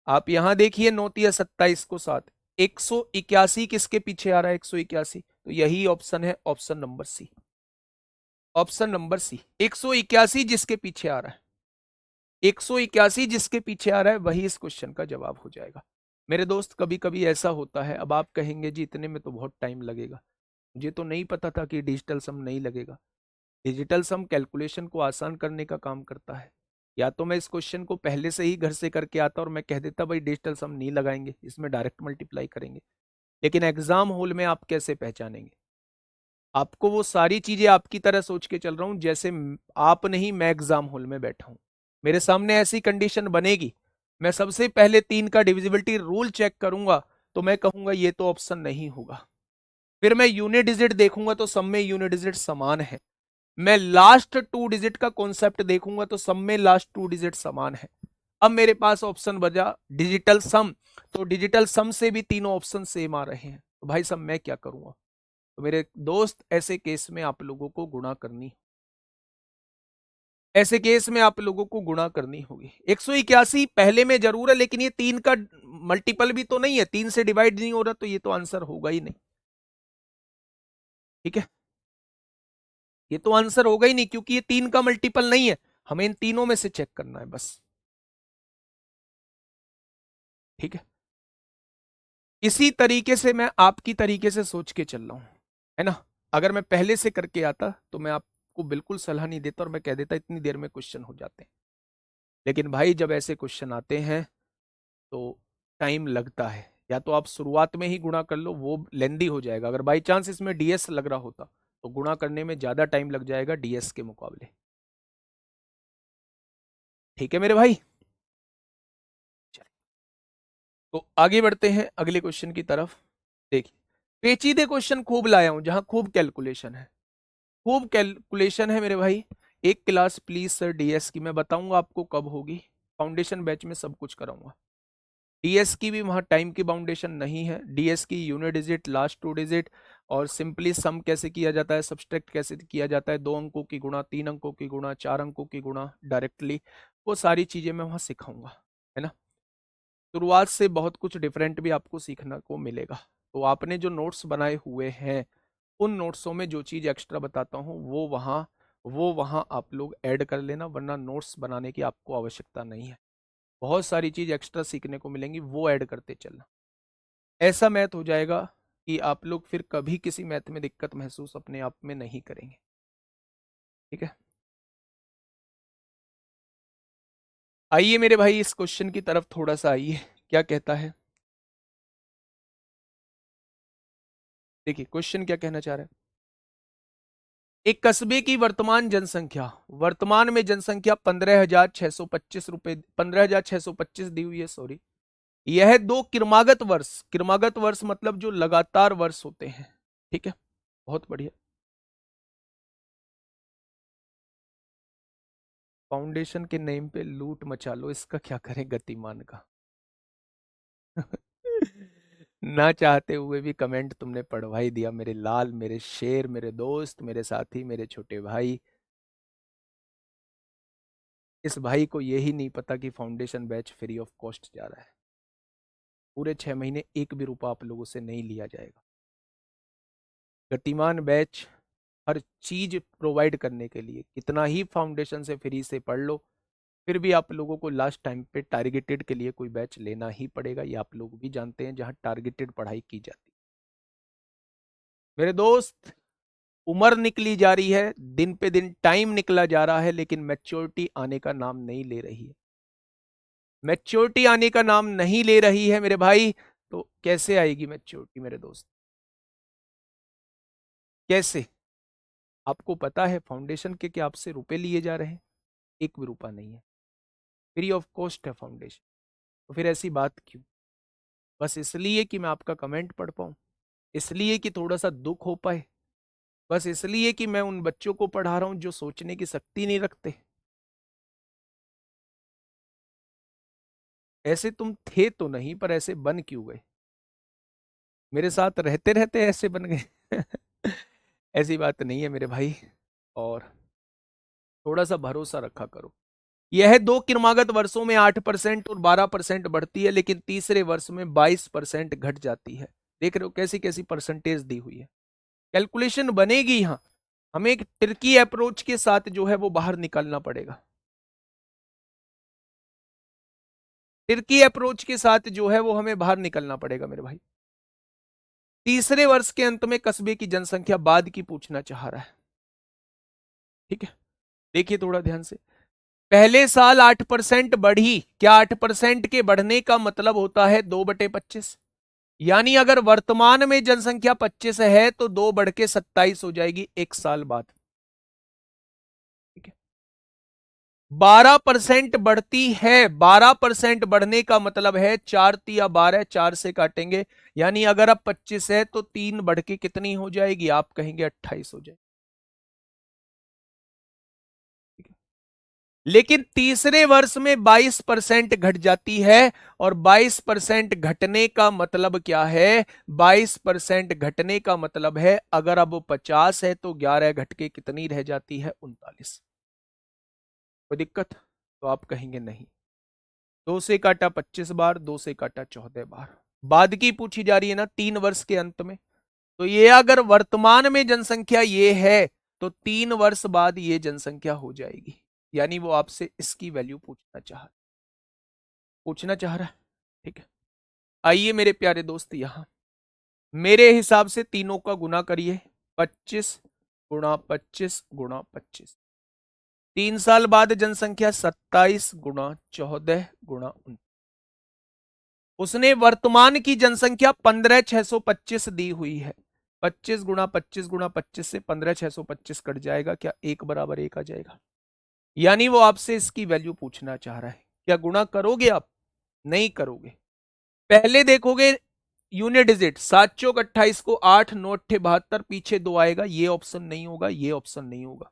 आप यहां देखिए, 9 × 3 = 27 को 7, 181 किसके पीछे आ रहा है? 181, तो यही ऑप्शन है, option number C. Option number C, 181 जिसके पीछे आ रहा है, 181 जिसके पीछे आ रहा है वही इस क्वेश्चन का जवाब हो जाएगा। मेरे दोस्त कभी कभी ऐसा होता है, अब आप कहेंगे जी इतने में तो बहुत टाइम लगेगा। मुझे तो नहीं पता था कि डिजिटल सम नहीं लगेगा। डिजिटल सम कैलकुलेशन को आसान करने का काम करता है। या तो मैं इस क्वेश्चन को पहले से ही घर से करके आता और मैं कह देता भाई डिजिटल सम नहीं लगाएंगे, इसमें डायरेक्ट मल्टीप्लाई करेंगे। लेकिन एग्जाम हॉल में आप कैसे पहचानेंगे? आपको वो सारी चीजें आपकी तरह सोच के चल रहा हूं जैसे आप नहीं, मैं एग्जाम हॉल में बैठा हूं। मेरे सामने ऐसी कंडीशन बनेगी, मैं सबसे पहले 3 का डिविजिबिलिटी रूल चेक करूंगा, तो मैं कहूंगा ये तो ऑप्शन नहीं होगा। फिर मैं यूनिट डिजिट देखूंगा तो सब में यूनिट डिजिट समान है। मैं लास्ट 2 डिजिट का कॉन्सेप्ट देखूंगा तो सब में लास्ट 2 डिजिट समान है। अब मेरे पास ऑप्शन बचा डिजिटल सम, तो डिजिटल सम से भी तीनों ऑप्शन सेम आ रहे हैं, तो भाई साहब मैं क्या करूंगा? तो मेरे दोस्त ऐसे केस में आप लोगों को गुणा करनी, ऐसे केस में आप लोगों को गुणा करनी होगी। 181 पहले में जरूर है, लेकिन ये 3 का मल्टीपल भी तो नहीं है, 3 से डिवाइड नहीं हो रहा, तो ये तो आंसर होगा ही नहीं। ठीक है, ये तो आंसर होगा ही नहीं, क्योंकि ये 3 का मल्टीपल नहीं है। हमें इन तीनों में से चेक करना है बस। ठीक है, इसी तरीके से मैं आपकी तरीके से सोच के चल रहा हूं, है ना। अगर मैं पहले से करके आता तो मैं आपको बिल्कुल सलाह नहीं देता और मैं कह देता इतनी देर में क्वेश्चन हो जाते हैं। लेकिन भाई जब ऐसे क्वेश्चन आते हैं तो टाइम लगता है। या तो आप शुरुआत में ही गुणा कर लो, वो लेंदी हो जाएगा। अगर बाई चांस इसमें डीएस लग रहा होता तो गुणा करने में ज्यादा टाइम लग जाएगा डीएस के मुकाबले। ठीक है मेरे भाई, तो आगे बढ़ते हैं अगले क्वेश्चन की तरफ। देखिए, पेचीदे क्वेश्चन खूब लाया हूं जहां खूब कैलकुलेशन है, खूब कैलकुलेशन है मेरे भाई। एक क्लास प्लीज सर डीएस की, मैं बताऊंगा आपको कब होगी, फाउंडेशन बैच में सब कुछ कराऊंगा। डीएस की भी वहां टाइम की बाउंडेशन नहीं है। डीएस की यूनिट डिजिट, लास्ट 2 डिजिट, और सिंपली सम कैसे किया जाता है, सब्सट्रैक्ट कैसे किया जाता है, 2 अंकों की गुणा, 3 अंकों की गुणा, 4 अंकों की गुणा डायरेक्टली, वो सारी चीजें मैं वहां सिखाऊंगा, है ना। शुरुआत से बहुत कुछ डिफरेंट भी आपको सीखने को मिलेगा। तो आपने जो नोट्स बनाए हुए हैं, उन नोट्सों में जो चीज एक्स्ट्रा बताता हूँ वो वहाँ आप लोग ऐड कर लेना, वरना नोट्स बनाने की आपको आवश्यकता नहीं है। बहुत सारी चीज एक्स्ट्रा सीखने को मिलेंगी, वो ऐड करते चलना। ऐसा मैथ हो जाएगा कि आप लोग फिर कभी किसी मैथ में दिक्कत महसूस अपने आप में नहीं करेंगे। ठीक है, आइए मेरे भाई इस क्वेश्चन की तरफ थोड़ा सा आइए, क्या कहता है। देखिए क्वेश्चन क्या कहना चाह रहा है। एक कस्बे की वर्तमान में जनसंख्या 15,625 रुपए, 15,625 दी हुई है, सॉरी। यह दो क्रमागत वर्ष मतलब जो लगातार वर्ष होते हैं। ठीक है, बहुत बढ़िया। फाउंडेशन के नेम पे लूट मचा लो, इसका क्या करें गतिमान का। ना चाहते हुए भी कमेंट तुमने पढ़वा ही दिया, मेरे लाल, मेरे शेर, मेरे दोस्त, मेरे साथी, मेरे छोटे भाई। इस भाई को यही नहीं पता कि foundation batch free of cost जा रहा है। पूरे 6 महीने एक भी रुपया आप लोगों से नहीं लिया जाएगा। गतिमान बैच हर चीज प्रोवाइड करने के लिए, कितना ही फाउंडेशन से फ्री से पढ़ लो, फिर भी आप लोगों को लास्ट टाइम पे टारगेटेड के लिए कोई बैच लेना ही पड़ेगा। ये आप लोग भी जानते हैं, जहां टारगेटेड पढ़ाई की जाती है। मेरे दोस्त, उम्र निकली जा रही है, दिन पे दिन टाइम निकला जा रहा है, लेकिन मैच्योरिटी आने का नाम नहीं ले रही है। मैच्योरिटी आने का नाम नहीं ले रही है मेरे भाई। तो कैसे आएगी मैच्योरिटी मेरे दोस्त? कैसे? आपको पता है फाउंडेशन के क्या आपसे रुपए लिए जा रहे हैं? एक भी रुपया नहीं है, फ्री ऑफ कॉस्ट है फाउंडेशन। तो फिर ऐसी बात क्यों? बस इसलिए कि मैं आपका कमेंट पढ़ पाऊं, इसलिए कि थोड़ा सा दुख हो पाए, बस इसलिए कि मैं उन बच्चों को पढ़ा रहा हूं जो सोचने की शक्ति नहीं रखते। ऐसे तुम थे तो नहीं, पर ऐसे बन क्यों गए? मेरे साथ रहते रहते ऐसे बन गए? ऐसी बात नहीं है मेरे भाई। और थोड़ा सा भरोसा रखा करो। यह दो क्रमागत वर्षों में 8% और 12% बढ़ती है, लेकिन तीसरे वर्ष में 22% घट जाती है। देख रहे हो कैसी कैसी परसेंटेज दी हुई है। कैलकुलेशन बनेगी यहां, हमें एक ट्रिकी अप्रोच के साथ जो है वो बाहर निकलना पड़ेगा। ट्रिकी अप्रोच के साथ जो है वो हमें बाहर निकलना पड़ेगा मेरे भाई। तीसरे वर्ष के अंत में कस्बे की जनसंख्या बाद की पूछना चाह रहा है। ठीक है, देखिए थोड़ा ध्यान से। पहले साल 8% बढ़ी, क्या 8% के बढ़ने का मतलब होता है 2/25? यानी अगर वर्तमान में जनसंख्या 25 है तो 2 बढ़ के 27 हो जाएगी एक साल बाद। ठीक है, 12% बढ़ती है, 12% बढ़ने का मतलब है 4 × 12, 4 से काटेंगे, यानी अगर अब 25 है तो 3 बढ़ के कितनी हो जाएगी? आप कहेंगे 28 हो जाएगी। लेकिन तीसरे वर्ष में 22% घट जाती है, और 22% घटने का मतलब क्या है? 22% घटने का मतलब है अगर अब 50 है तो 11 घट के कितनी रह जाती है? 39। कोई दिक्कत? तो आप कहेंगे नहीं। 2 से काटा 25 बार, 2 से काटा 14 बार। बाद की पूछी जा रही है ना, 3 वर्ष के अंत में। तो ये अगर वर्तमान में जनसंख्या ये है तो 3 वर्ष बाद ये जनसंख्या हो जाएगी। यानी वो आपसे इसकी वैल्यू पूछना चाह रहा है। ठीक है, आइए मेरे प्यारे दोस्त, यहां मेरे हिसाब से तीनों का गुना करिए। 25 × 25 × 25। 3 साल बाद जनसंख्या 27 × 14 × 19। उसने वर्तमान की जनसंख्या 15,625 दी हुई है। 25 × 25 × 25 से 15,625 कट जाएगा, क्या 1 = 1 आ जाएगा? यानी वो आपसे इसकी वैल्यू पूछना चाह रहा है। क्या गुणा करोगे आप? नहीं करोगे। पहले देखोगे यूनिट डिजिट, 7 चौक 28 को 8 9 8 72, पीछे 2 आएगा, ये ऑप्शन नहीं होगा, ये ऑप्शन नहीं होगा।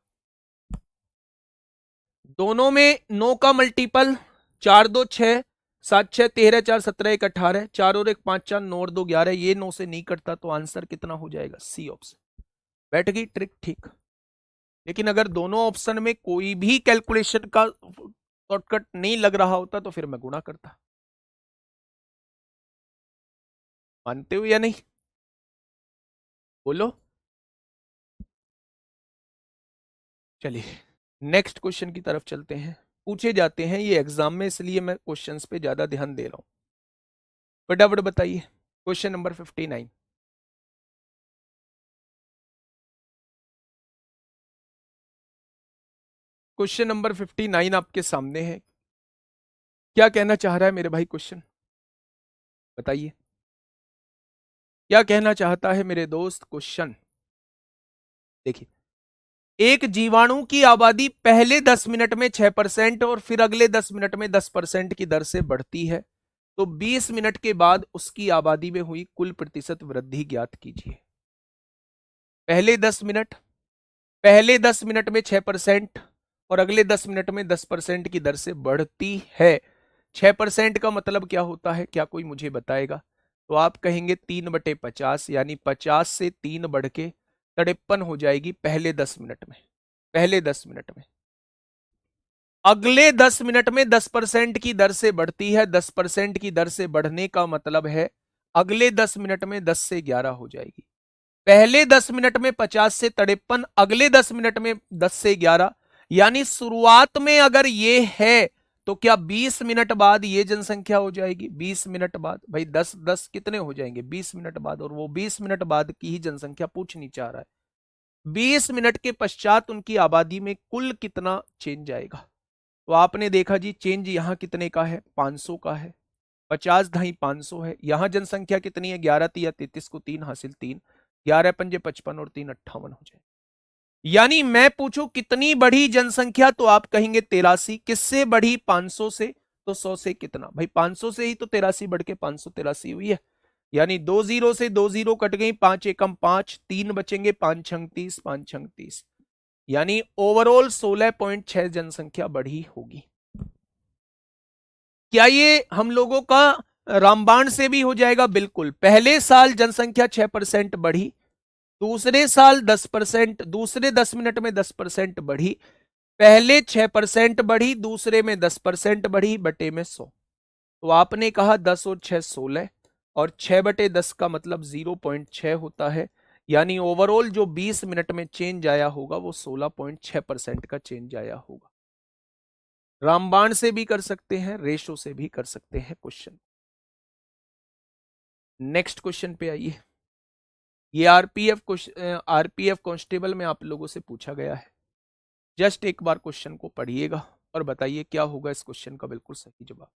दोनों में 9 का मल्टीपल 4 2 6, 7 6 13, 4 17, 1 18, 4 और 1 5 4, 9 और 2 11, ये 9 से नहीं कटता तो आंसर कितना हो जाएगा? C option. बैठ गई ट्रिक? ठीक। लेकिन अगर दोनों ऑप्शन में कोई भी कैलकुलेशन का शॉर्टकट नहीं लग रहा होता तो फिर मैं गुणा करता। मानते हो या नहीं? बोलो। चलिए नेक्स्ट क्वेश्चन की तरफ चलते हैं। पूछे जाते हैं ये एग्जाम में, इसलिए मैं क्वेश्चंस पे ज्यादा ध्यान दे रहा हूं। फटाफट बताइए। Question number 59। क्वेश्चन नंबर 59 आपके सामने है। क्या कहना चाह रहा है मेरे भाई? क्वेश्चन बताइए, क्या कहना चाहता है मेरे दोस्त? क्वेश्चन देखिए। एक जीवाणु की आबादी पहले 10 मिनट में 6% और फिर अगले 10 मिनट में 10% की दर से बढ़ती है, तो 20 मिनट के बाद उसकी आबादी में हुई कुल प्रतिशत वृद्धि ज्ञात कीजिए। पहले 10 मिनट, पहले 10 मिनट में 6% और अगले 10 मिनट में 10% की दर से बढ़ती है। 6% का मतलब क्या होता है? क्या कोई मुझे बताएगा? तो आप कहेंगे 3/50, यानी 50 से 3 बढ़ के 53 हो जाएगी पहले 10 मिनट में। पहले 10 मिनट में। अगले 10 मिनट में 10% की दर से बढ़ती है। 10% की दर से बढ़ने का मतलब है अगले 10 मिनट में 10 से 11 हो जाएगी। पहले 10 मिनट में 50 से 53, अगले 10 मिनट में 10 से 11। यानी शुरुआत में अगर ये है तो क्या 20 मिनट बाद ये जनसंख्या हो जाएगी? 20 मिनट बाद भाई 10 10 कितने हो जाएंगे? 20 मिनट बाद, और वो 20 मिनट बाद की ही जनसंख्या पूछनी चाह रहा है। 20 मिनट के पश्चात उनकी आबादी में कुल कितना चेंज आएगा? तो आपने देखा जी, चेंज यहां कितने का है? 500 का है। 50 ढाई 500 है। यहां जनसंख्या कितनी है? 11 तिया 33 को 3 हासिल 3, 11 पंजे 55 और 3 58 हो जाए। यानी मैं पूछूं कितनी बढ़ी जनसंख्या, तो आप कहेंगे 83। किससे बढ़ी? 500 से। तो 100 से कितना भाई? 500 से ही तो 83 बढ़ के 583 हुई है। यानी 2 जीरो से 2 जीरो कट गई, 5 एकम 5, 3 बचेंगे, 5 छंग 30, 5 छंग 30। यानी ओवरऑल 16.6 जनसंख्या बढ़ी होगी। क्या ये हम लोगों का रामबाण से भी हो जाएगा? बिल्कुल। पहले साल जनसंख्या 6% बढ़ी, दूसरे साल 10%, दूसरे 10 मिनट में 10% बढ़ी, पहले 6% बढ़ी, दूसरे में 10% बढ़ी, बटे में 100। तो आपने कहा 10 और 6 16, और 6/10 का मतलब 0.6 होता है, यानी ओवरऑल जो 20 मिनट में चेंज आया होगा वो 16.6% का चेंज आया होगा। रामबाण से भी कर सकते हैं, रेशो से भी कर सकते हैं क्वेश्चन। नेक्स्ट क्वेश्चन पे आइए। ये आरपीएफ कांस्टेबल में आप लोगों से पूछा गया है। जस्ट एक बार क्वेश्चन को पढ़िएगा और बताइए क्या होगा इस क्वेश्चन का बिल्कुल सही जवाब।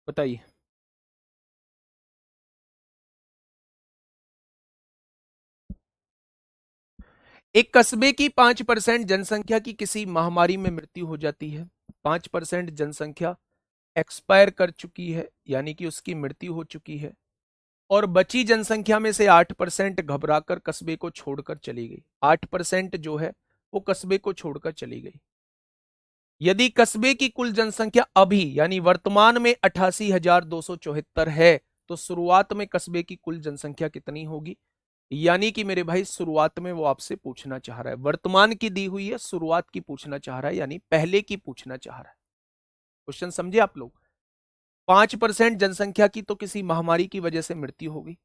बताइए। एक कस्बे की 5% जनसंख्या की किसी महामारी में मृत्यु हो जाती है। 5% जनसंख्या एक्सपायर कर चुकी है, यानी कि उसकी मृत्यु हो चुकी है, और बची जनसंख्या में से 8% घबराकर कस्बे को छोड़कर चली गई। 8% जो है वो कस्बे को छोड़कर चली गई। यदि कस्बे की कुल जनसंख्या अभी यानी वर्तमान में 88,274 है, तो शुरुआत में कस्बे की कुल जनसंख्या कितनी होगी? यानी कि मेरे भाई शुरुआत में वो आपसे पूछना चाह रहा है, वर्तमान की दी हुई है, शुरुआत की पूछना चाह रहा है, यानी पहले की पूछना चाह रहा है। क्वेश्चन समझे आप लोग? 5% जनसंख्या की तो किसी महामारी की वजह से मृत्यु होगी।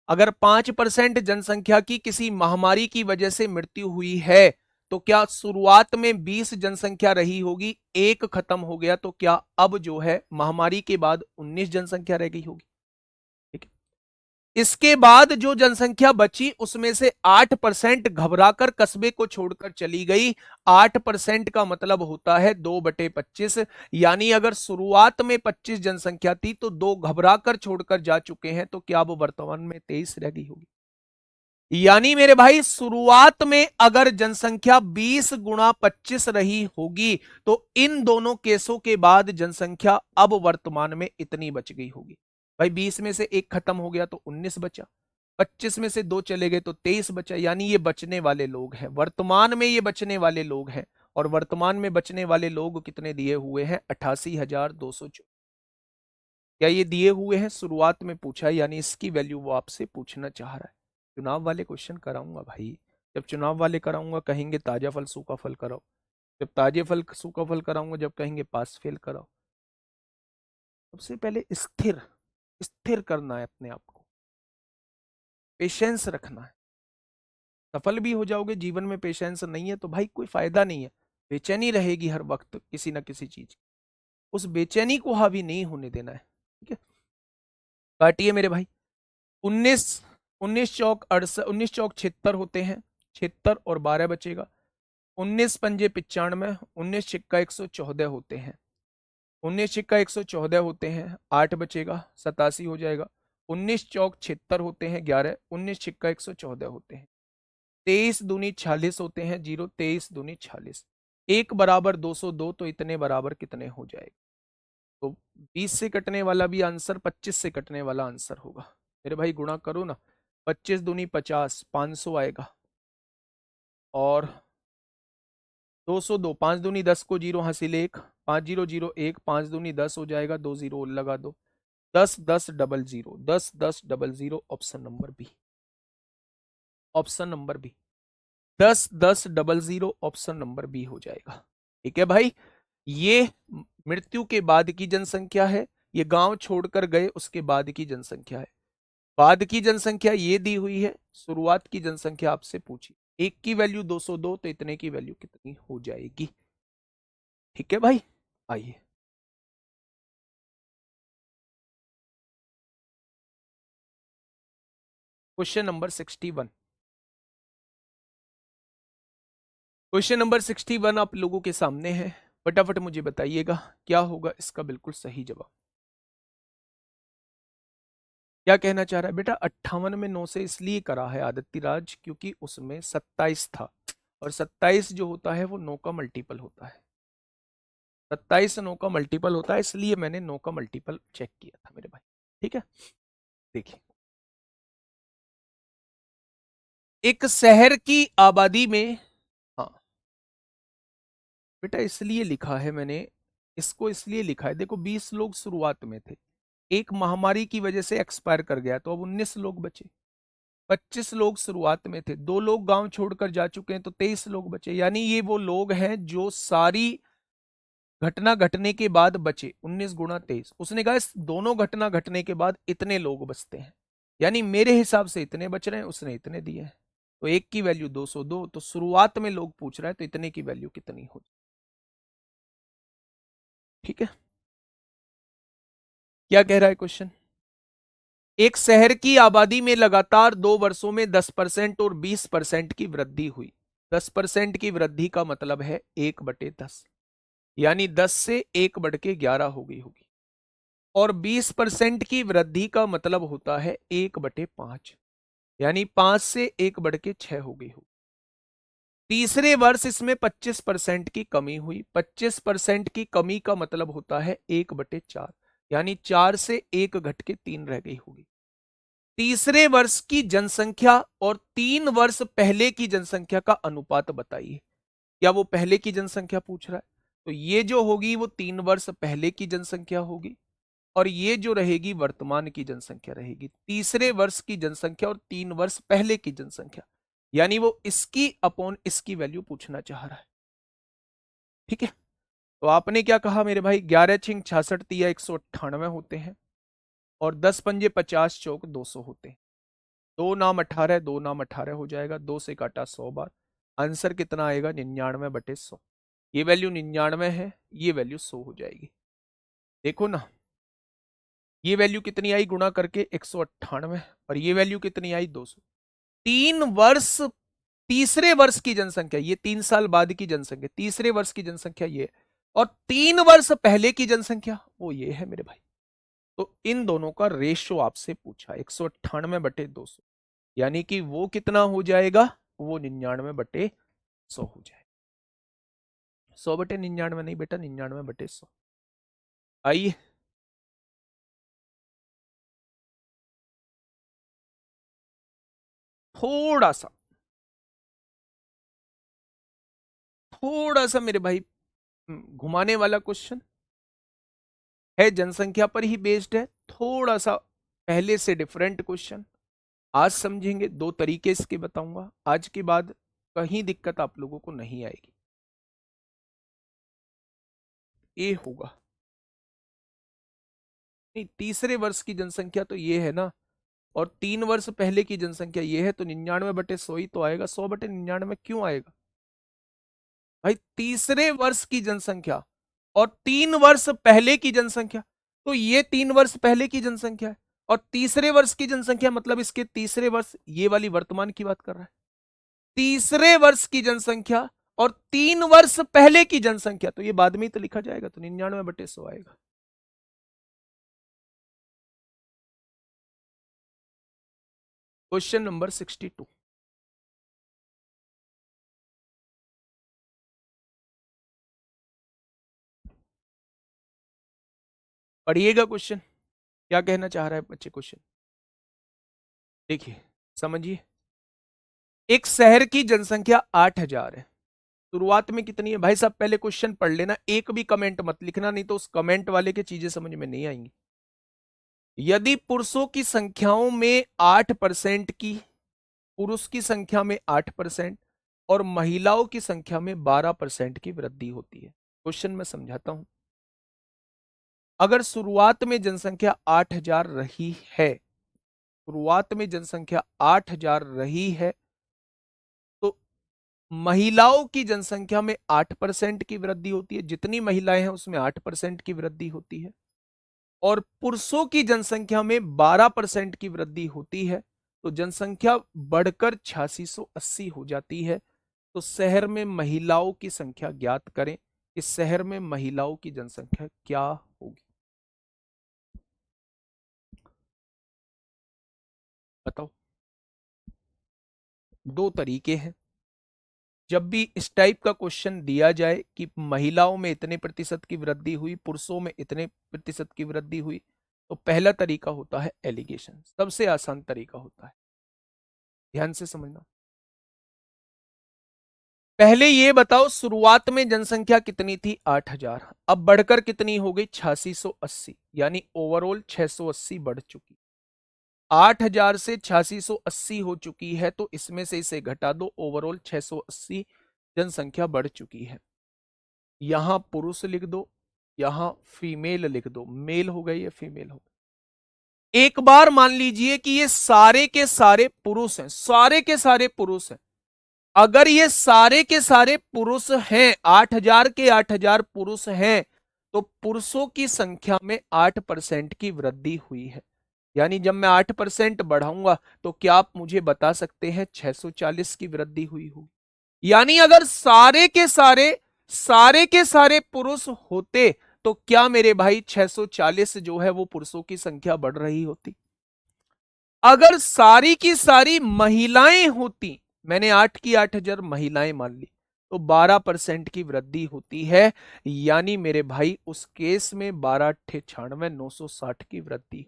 अगर 5% जनसंख्या की किसी महामारी की वजह से मृत्यु हुई है, तो क्या शुरुआत में 20 जनसंख्या रही होगी, एक खत्म हो गया, तो क्या अब जो है महामारी के बाद 19 जनसंख्या रह गई होगी? ठीक है। इसके बाद जो जनसंख्या बची उसमें से 8% घबराकर कस्बे को छोड़कर चली गई। 8% का मतलब होता है 2/25, यानी अगर शुरुआत में 25 जनसंख्या थी तो 2 घबराकर छोड़कर जा चुके हैं, तो क्या वो वर्तमान में 23 रह गई होगी? यानी मेरे भाई शुरुआत में अगर जनसंख्या 20 गुणा 25 रही होगी, तो इन दोनों केसों के बाद जनसंख्या अब वर्तमान में इतनी बच गई होगी। भाई 20 में से एक खत्म हो गया तो 19 बचा, 25 में से 2 चले गए तो 23 बचा, यानी ये बचने वाले लोग हैं, वर्तमान में ये बचने वाले लोग हैं। और वर्तमान में बचने वाले लोग कितने दिए हुए हैं? 88,200। क्या ये दिए हुए हैं? शुरुआत में पूछा है, यानी इसकी वैल्यू वो आपसे पूछना चाह रहा है। चुनाव वाले क्वेश्चन कराऊंगा भाई। जब चुनाव वाले कराऊंगा कहेंगे ताजा फल सूखा फल कराओ, जब ताजे फल सूखा फल कराऊंगा जब कहेंगे पास फेल कराओ। सबसे पहले स्थिर स्थिर करना है अपने आप को, पेशेंस रखना है। सफल भी हो जाओगे जीवन में, पेशेंस नहीं है तो भाई कोई फायदा नहीं है। बेचैनी रहेगी हर वक्त किसी ना किसी चीज, उस बेचैनी को हावी नहीं होने देना है। ठीक है, काटिए मेरे भाई। 19 19 चौक 68, 19 चौक 76 होते हैं, 76 और 12 बचेगा। 19 पंजे 95, 19 छिक्का 114 होते हैं, 19 छिक्का 114 होते हैं, 8 बचेगा, 87 हो जाएगा। 19 चौक 76 होते हैं 11, 19 छिक्का 114 होते हैं, 23 दूनी 46 होते हैं, 0 23 दूनी 46, एक बराबर 202, तो इतने बराबर कितने हो जाएगा? तो 20 से कटने वाला भी आंसर 25 से कटने वाला आंसर होगा। मेरे भाई गुणा करो ना, 25 दूनी 50, 500 आएगा, और 202, 5 दूनी 10 को जीरो हासिल 1, 5001, 5 दूनी 10 हो जाएगा, 2 जीरो और लगा दो, 10 10 00, 10 10 00, option number B, option number B, 10 10 00, option number B हो जाएगा। ठीक है भाई, ये मृत्यु के बाद की जनसंख्या है, ये गांव छोड़कर गए उसके बाद की जनसंख्या है। बाद की जनसंख्या ये दी हुई है, शुरुआत की जनसंख्या आपसे पूछी। एक की वैल्यू 202, तो इतने की वैल्यू कितनी हो जाएगी? ठीक है भाई, आइए। Question number 61। क्वेश्चन नंबर 61 आप लोगों के सामने है, फटाफट मुझे बताइएगा क्या होगा इसका बिल्कुल सही जवाब। क्या कहना चाह रहा है बेटा? 58 में 9 से इसलिए करा है आदित्य राज क्योंकि उसमें 27 था, और 27 जो होता है वो 9 का मल्टीपल होता है। 27 9 का मल्टीपल होता है, इसलिए मैंने 9 का मल्टीपल चेक किया था मेरे भाई। ठीक है, देखिए, एक शहर की आबादी में, हाँ बेटा इसलिए लिखा है मैंने, इसको इसलिए लिखा है, देखो 20 लोग शुरुआत में थे, एक महामारी की वजह से एक्सपायर कर गया तो अब 19 लोग बचे। 25 लोग शुरुआत में थे, 2 लोग गांव छोड़कर जा चुके हैं तो 23 लोग बचे। यानी ये वो लोग हैं जो सारी घटना घटने के बाद बचे। 19 गुणा 23, उसने कहा इस दोनों घटना घटने के बाद इतने लोग बचते हैं, यानी मेरे हिसाब से इतने बच रहे हैं, उसने इतने दिए हैं, तो एक की वैल्यू 202, तो शुरुआत में लोग पूछ रहा है तो इतने की वैल्यू कितनी हो। ठीक है, क्या कह रहा है क्वेश्चन? एक शहर की आबादी में लगातार 2 वर्षों में 10% और 20% की वृद्धि हुई। 10% की वृद्धि का मतलब है 1/10, यानी 10 से 1/11 हो गई होगी। और 20% की वृद्धि का मतलब होता है 1/5, यानी 5 से 1/6 हो गई होगी। तीसरे वर्ष इसमें 25% की कमी हुई। 25% की कमी का मतलब होता है 1/4, यानी 4 से 1 घट के 3 रह गई होगी। तीसरे वर्ष की जनसंख्या और 3 वर्ष पहले की जनसंख्या का अनुपात बताइए। क्या वो पहले की जनसंख्या पूछ रहा है? तो ये जो होगी वो 3 वर्ष पहले की जनसंख्या होगी, और ये जो रहेगी वर्तमान की जनसंख्या रहेगी। तीसरे वर्ष की जनसंख्या और 3 वर्ष पहले की जनसंख्या, यानी वो इसकी अपॉन इसकी वैल्यू पूछना चाह रहा है। ठीक है, तो आपने क्या कहा मेरे भाई, 11 6 66 तिया 198 होते हैं, और 10 पंजे 50 चौक 200 होते हैं। 2 नाम 18, 2 नाम 18 हो जाएगा, 2 से काटा 100 बार। आंसर कितना आएगा? 99/100। ये वैल्यू 99 है, ये वैल्यू 100 हो जाएगी। देखो ना, ये वैल्यू कितनी आई गुणा करके? 198, और ये वैल्यू कितनी आई? 200। 3 वर्ष, तीसरे वर्ष की जनसंख्या, ये 3 साल बाद की जनसंख्या, तीसरे वर्ष की जनसंख्या ये, और 3 वर्ष पहले की जनसंख्या वो ये है मेरे भाई। तो इन दोनों का रेशो आपसे पूछा, 198/200, यानी कि वो कितना हो जाएगा? वो 99/100 हो जाएगा। 100/99 नहीं बेटा, 99/100। आइए, थोड़ा सा, थोड़ा सा मेरे भाई घुमाने वाला क्वेश्चन है, जनसंख्या पर ही बेस्ड है, थोड़ा सा पहले से डिफरेंट क्वेश्चन। आज समझेंगे, 2 तरीके इसके बताऊंगा, आज के बाद कहीं दिक्कत आप लोगों को नहीं आएगी। ये होगा नहीं, तीसरे वर्ष की जनसंख्या तो ये है ना, और 3 वर्ष पहले की जनसंख्या ये है, तो 99/100 ही तो आएगा। 100/99 क्यों आएगा भाई? तीसरे वर्ष की जनसंख्या और 3 वर्ष पहले की जनसंख्या, तो ये 3 वर्ष पहले की जनसंख्या है, और तीसरे वर्ष की जनसंख्या मतलब इसके तीसरे वर्ष, ये वाली वर्तमान की बात कर रहा है। तीसरे वर्ष की जनसंख्या और 3 वर्ष पहले की जनसंख्या, तो ये बाद में ही तो लिखा जाएगा, तो 99/100 आएगा। क्वेश्चन नंबर 62, पढ़िएगा क्वेश्चन, क्या कहना चाह रहा है बच्चे क्वेश्चन। देखिए, समझिए, एक शहर की जनसंख्या 8,000 है। शुरुआत में कितनी है भाई साहब? पहले क्वेश्चन पढ़ लेना, एक भी कमेंट मत लिखना, नहीं तो उस कमेंट वाले की चीजें समझ में नहीं आएंगी। यदि पुरुषों की संख्याओं में 8% की, पुरुष की संख्या में 8% और महिलाओं की संख्या में 12% की वृद्धि होती है। क्वेश्चन मैं समझाता हूं। अगर शुरुआत में जनसंख्या 8,000 रही है, शुरुआत में जनसंख्या 8,000 रही है, तो महिलाओं की जनसंख्या में 8% की वृद्धि होती है, जितनी महिलाएं हैं उसमें 8% की वृद्धि होती है, और पुरुषों की जनसंख्या में 12% की वृद्धि होती है, तो जनसंख्या बढ़कर 8680 हो जाती है। तो शहर में महिलाओं की संख्या ज्ञात करें, इस शहर में महिलाओं की जनसंख्या क्या होगी? बताओ। 2 तरीके हैं, जब भी इस टाइप का क्वेश्चन दिया जाए कि महिलाओं में इतने प्रतिशत की वृद्धि हुई, पुरुषों में इतने प्रतिशत की वृद्धि हुई, तो पहला तरीका होता है एलिगेशन, सबसे आसान तरीका होता है। ध्यान से समझना। पहले ये बताओ, शुरुआत में जनसंख्या कितनी थी? 8,000। अब बढ़कर कितनी हो गई? 8680, यानी ओवरऑल 680 बढ़ चुकी। 8,000 से 8680 हो चुकी है, तो इसमें से इसे घटा दो, ओवरऑल 680 जनसंख्या बढ़ चुकी है। यहां पुरुष लिख दो, यहां फीमेल लिख दो, मेल हो गई या फीमेल हो गई। एक बार मान लीजिए कि ये सारे के सारे पुरुष हैं, सारे के सारे पुरुष हैं। अगर ये सारे के सारे पुरुष हैं, 8,000 के 8,000 पुरुष हैं, तो पुरुषों की संख्या में 8% की वृद्धि हुई है। यानी जब मैं 8% बढ़ाऊंगा तो क्या आप मुझे बता सकते हैं 640 की वृद्धि हुई होगी? यानी अगर सारे के सारे पुरुष होते तो क्या मेरे भाई 640 जो है वो पुरुषों की संख्या बढ़ रही होती? अगर सारी की सारी महिलाएं होती, मैंने 8 की 8,000 महिलाएं मान ली, तो 12% की वृद्धि होती है। यानी मेरे भाई उस केस में 12×8 = 960 की वृद्धि।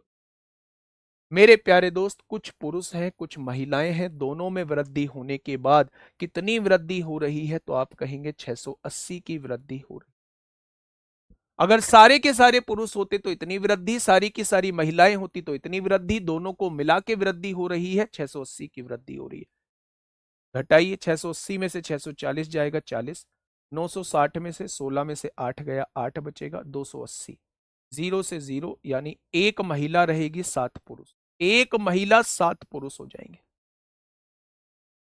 मेरे प्यारे दोस्त, कुछ पुरुष हैं कुछ महिलाएं हैं, दोनों में वृद्धि होने के बाद कितनी वृद्धि हो रही है? तो आप कहेंगे 680 की वृद्धि हो रही। अगर सारे के सारे पुरुष होते तो इतनी वृद्धि, सारी की सारी महिलाएं होती तो इतनी वृद्धि, दोनों को मिला के वृद्धि हो रही है, 680 की वृद्धि हो रही है। घटाइए, 680 में से 640 जाएगा 40, 960 में से 16 में से 8 गया, 8 बचेगा, 280। जीरो से जीरो, यानी एक महिला रहेगी 7 पुरुष, एक महिला 7 पुरुष हो जाएंगे,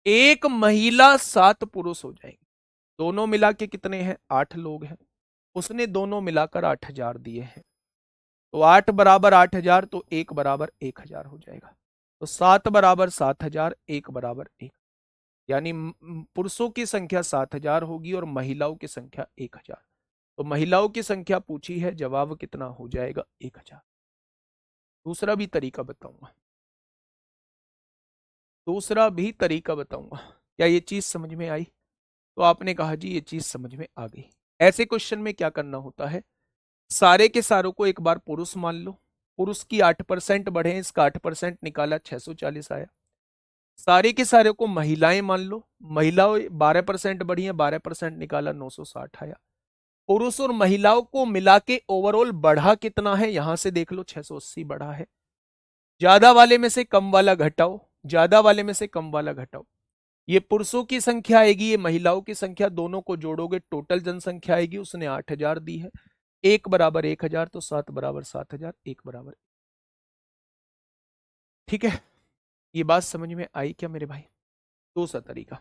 एक महिला 7 पुरुष हो जाएंगे। दोनों मिला के कितने हैं? 8 लोग हैं। उसने दोनों मिलाकर 8,000 दिए हैं, तो 8 बराबर 8,000, तो 1 बराबर 1,000 हो जाएगा। तो 7 बराबर 7,000, 1 बराबर 1, यानी पुरुषों की संख्या 7,000 होगी और महिलाओं की संख्या 1,000। तो महिलाओं की संख्या पूछी है, जवाब कितना हो जाएगा? 1,000। दूसरा भी तरीका बताऊंगा, दूसरा भी तरीका बताऊंगा। क्या ये चीज समझ में आई? तो आपने कहा जी ये चीज समझ में आ गई। ऐसे क्वेश्चन में क्या करना होता है, सारे के सारों को एक बार पुरुष मान लो, पुरुष की 8% बढ़े, इसका 8% निकाला, 640 आया। सारे के सारे को महिलाएं मान लो, महिलाएं 12% बढ़ी है, 12% निकाला, 960 आया। पुरुष और महिलाओं को मिला के ओवरऑल बढ़ा कितना है? यहां से देख लो, 680 बढ़ा है। ज्यादा वाले में से कम वाला घटाओ, ज्यादा वाले में से कम वाला घटाओ। ये पुरुषों की संख्या आएगी, ये महिलाओं की संख्या, दोनों को जोड़ोगे टोटल जनसंख्या आएगी। उसने 8,000 दी है, 1 बराबर 1,000, तो 7 बराबर 7,000, 1 बराबर। ठीक है, ये बात समझ में आई क्या मेरे भाई? दूसरा तरीका,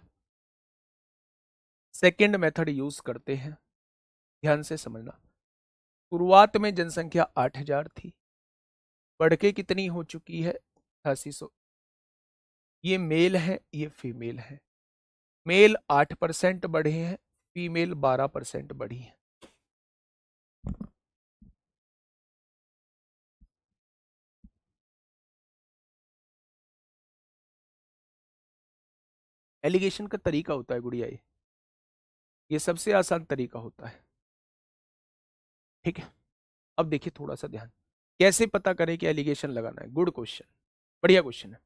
सेकेंड मेथड यूज करते हैं। ध्यान से समझना। शुरुआत में जनसंख्या 8,000 थी, बढ़ के कितनी हो चुकी है? 8,800। ये मेल है, ये फीमेल है। मेल 8% बढ़े हैं, फीमेल 12% बढ़ी है। एलिगेशन का तरीका होता है गुड़िया, ये सबसे आसान तरीका होता है। ठीक है, अब देखिए थोड़ा सा ध्यान, कैसे पता करें कि एलिगेशन लगाना है? गुड क्वेश्चन, बढ़िया क्वेश्चन है।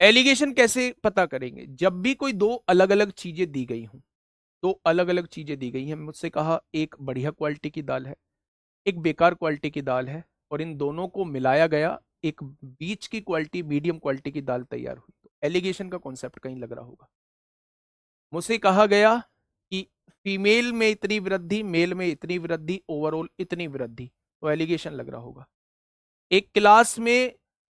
एलिगेशन कैसे पता करेंगे? जब भी कोई दो अलग अलग चीजें दी गई हों, दो अलग अलग चीजें दी गई हैं, मुझसे कहा एक बढ़िया क्वालिटी की दाल है, एक बेकार क्वालिटी की दाल है, और इन दोनों को मिलाया गया, एक बीच की क्वालिटी, मीडियम क्वालिटी की दाल तैयार हुई, तो एलिगेशन का कॉन्सेप्ट कहीं लग रहा होगा। मुझसे कहा गया कि फीमेल में इतनी वृद्धि, मेल में इतनी वृद्धि, ओवरऑल इतनी वृद्धि, तो एलिगेशन लग रहा होगा। एक क्लास में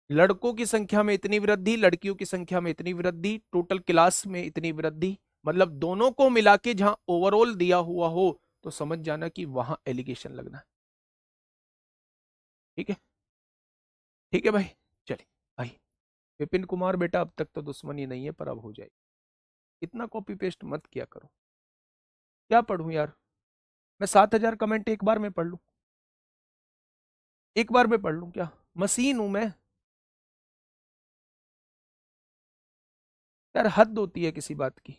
लड़कों की संख्या में इतनी वृद्धि, लड़कियों की संख्या में इतनी वृद्धि, टोटल क्लास में इतनी वृद्धि, मतलब दोनों को मिला के जहां ओवरऑल दिया हुआ हो, तो समझ जाना कि वहां एलिगेशन लगना है। ठीक है, ठीक है भाई। चलिए भाई, विपिन कुमार बेटा अब तक तो दुश्मनी नहीं है, पर अब हो जाएगी। इतना कॉपी पेस्ट मत किया करो। क्या पढ़ूं यार, मैं 7,000 कमेंट एक बार में पढ़ लूं? एक बार में पढ़ लूं क्या? मशीन हूं मैं यार, हद होती है किसी बात की।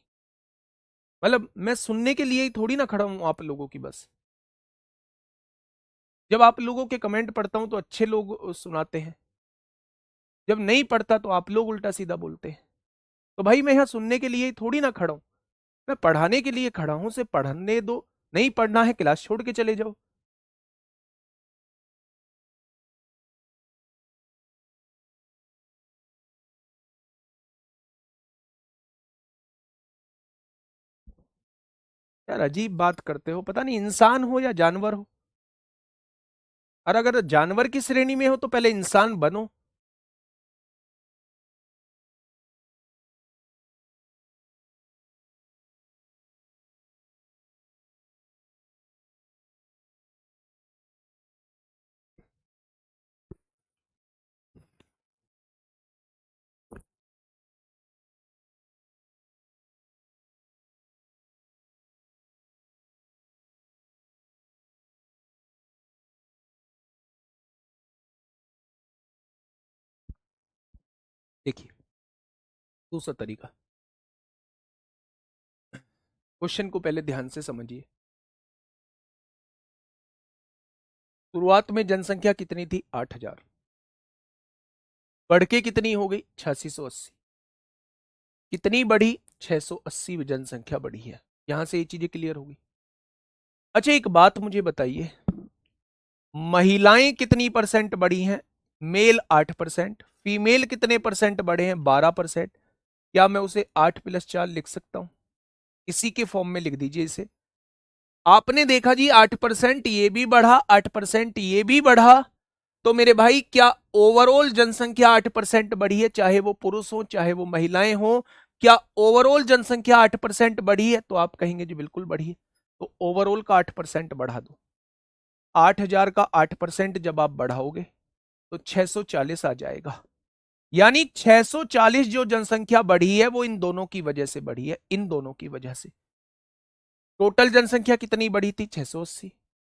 मतलब मैं सुनने के लिए ही थोड़ी ना खड़ा हूं आप लोगों की बस। जब आप लोगों के कमेंट पढ़ता हूं तो अच्छे लोग सुनाते हैं, जब नहीं पढ़ता तो आप लोग उल्टा सीधा बोलते हैं। तो भाई मैं यहाँ सुनने के लिए ही थोड़ी ना खड़ा हूं, मैं पढ़ाने के लिए खड़ा हूं, से पढ़ने दो। नहीं पढ़ना है क्लास छोड़ के चले जाओ। यार अजीब बात करते हो, पता नहीं इंसान हो या जानवर हो। और अगर जानवर की श्रेणी में हो तो पहले इंसान बनो। देखिए, दूसरा तरीका, क्वेश्चन को पहले ध्यान से समझिए। शुरुआत में जनसंख्या कितनी थी? 8,000। बढ़ के कितनी हो गई? 8680। कितनी बढ़ी? 680 जनसंख्या बढ़ी है। यहां से ये चीजें क्लियर होगी। अच्छा एक बात मुझे बताइए, महिलाएं कितनी परसेंट बढ़ी हैं? मेल 8%, फीमेल कितने परसेंट बढ़े हैं? 12%। क्या मैं उसे 8+4 लिख सकता हूं? इसी के फॉर्म में लिख दीजिए इसे। आपने देखा जी 8% ये भी बढ़ा, 8% ये भी बढ़ा, तो मेरे भाई क्या ओवरऑल जनसंख्या 8% बढ़ी है? चाहे वो पुरुष हो चाहे वो महिलाएं हो, क्या ओवरऑल जनसंख्या 8% बढ़ी है? तो आप कहेंगे जी बिल्कुल बढ़ी है। तो ओवरऑल का 8% बढ़ा दो। 8,000 का 8% जब आप बढ़ाओगे तो 640 आ जाएगा। यानी 640 जो जनसंख्या बढ़ी है वो इन दोनों की वजह से बढ़ी है, इन दोनों की वजह से। टोटल जनसंख्या कितनी बढ़ी थी? 680।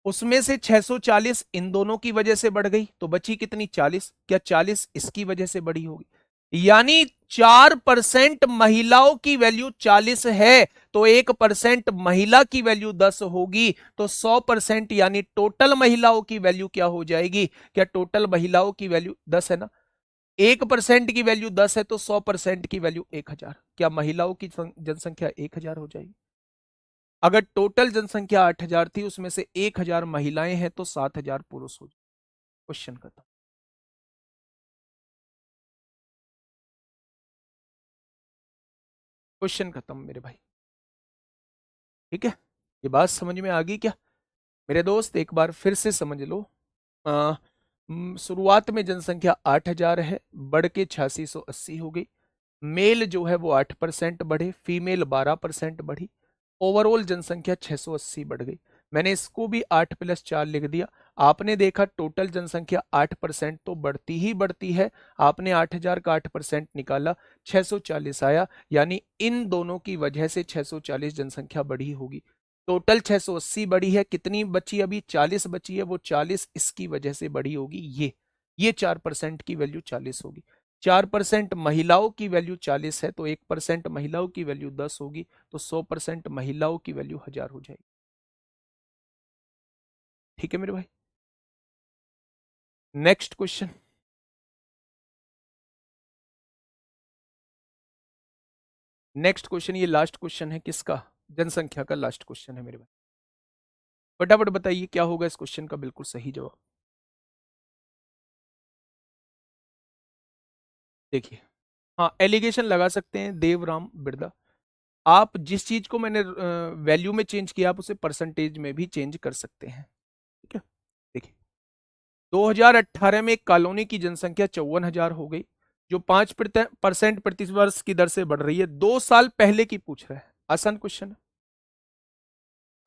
उसमें से 640 इन दोनों की वजह से बढ़ गई, तो बची कितनी? 40। क्या 40 इसकी वजह से बढ़ी होगी? यानी 4% महिलाओं की वैल्यू 40 है, तो 1% महिला की वैल्यू 10 होगी, तो 100% यानी टोटल महिलाओं की वैल्यू क्या हो जाएगी? क्या टोटल महिलाओं की वैल्यू 10 है ना? 1% की वैल्यू 10 है तो 100% की वैल्यू 1,000। क्या महिलाओं की जनसंख्या 1,000 हो जाएगी? अगर टोटल जनसंख्या 8,000 थी उसमें से 1,000 महिलाएं हैं तो 7,000 पुरुष हो जाए। क्वेश्चन खत्म। क्वेश्चन खत्म मेरे भाई। ठीक है, ये बात समझ में आ गई क्या? मेरे दोस्त एक बार फिर से समझ लो। शुरुआत में जनसंख्या 8,000 है, बढ़ के 8680 हो गई। मेल जो है वो 8% बढ़े, फीमेल 12% बढ़ी, ओवरऑल जनसंख्या 680 बढ़ गई। मैंने इसको भी 8+4 लिख दिया। आपने देखा टोटल जनसंख्या 8% तो बढ़ती ही बढ़ती है। आपने 8,000 का 8% निकाला, 640 आया, यानी इन दोनों की वजह से 640 जनसंख्या बढ़ी होगी। टोटल 680 बढ़ी है, कितनी बची? अभी 40 बची है, वो 40 इसकी वजह से बढ़ी होगी। ये 4% की वैल्यू 40 होगी। 4% महिलाओं की वैल्यू 40 है, तो 1% महिलाओं की वैल्यू 10 होगी, तो 100% महिलाओं की वैल्यू 1,000 हो जाएगी। ठीक है मेरे भाई। Next question. नेक्स्ट क्वेश्चन, ये लास्ट क्वेश्चन है किसका? जनसंख्या का लास्ट क्वेश्चन है मेरे भाई। फटाफट बताइए क्या होगा इस क्वेश्चन का बिल्कुल सही जवाब। देखिए, हाँ एलिगेशन लगा सकते हैं देवराम बिरदा। आप जिस चीज को मैंने वैल्यू में चेंज किया आप उसे परसेंटेज में भी चेंज कर सकते हैं। ठीक है, देखिए 2018 में एक कॉलोनी की जनसंख्या 54,000 हो गई, जो 5% प्रतिवर्ष की दर से बढ़ रही है। 2 साल पहले की पूछ रहा है। आसान क्वेश्चन है,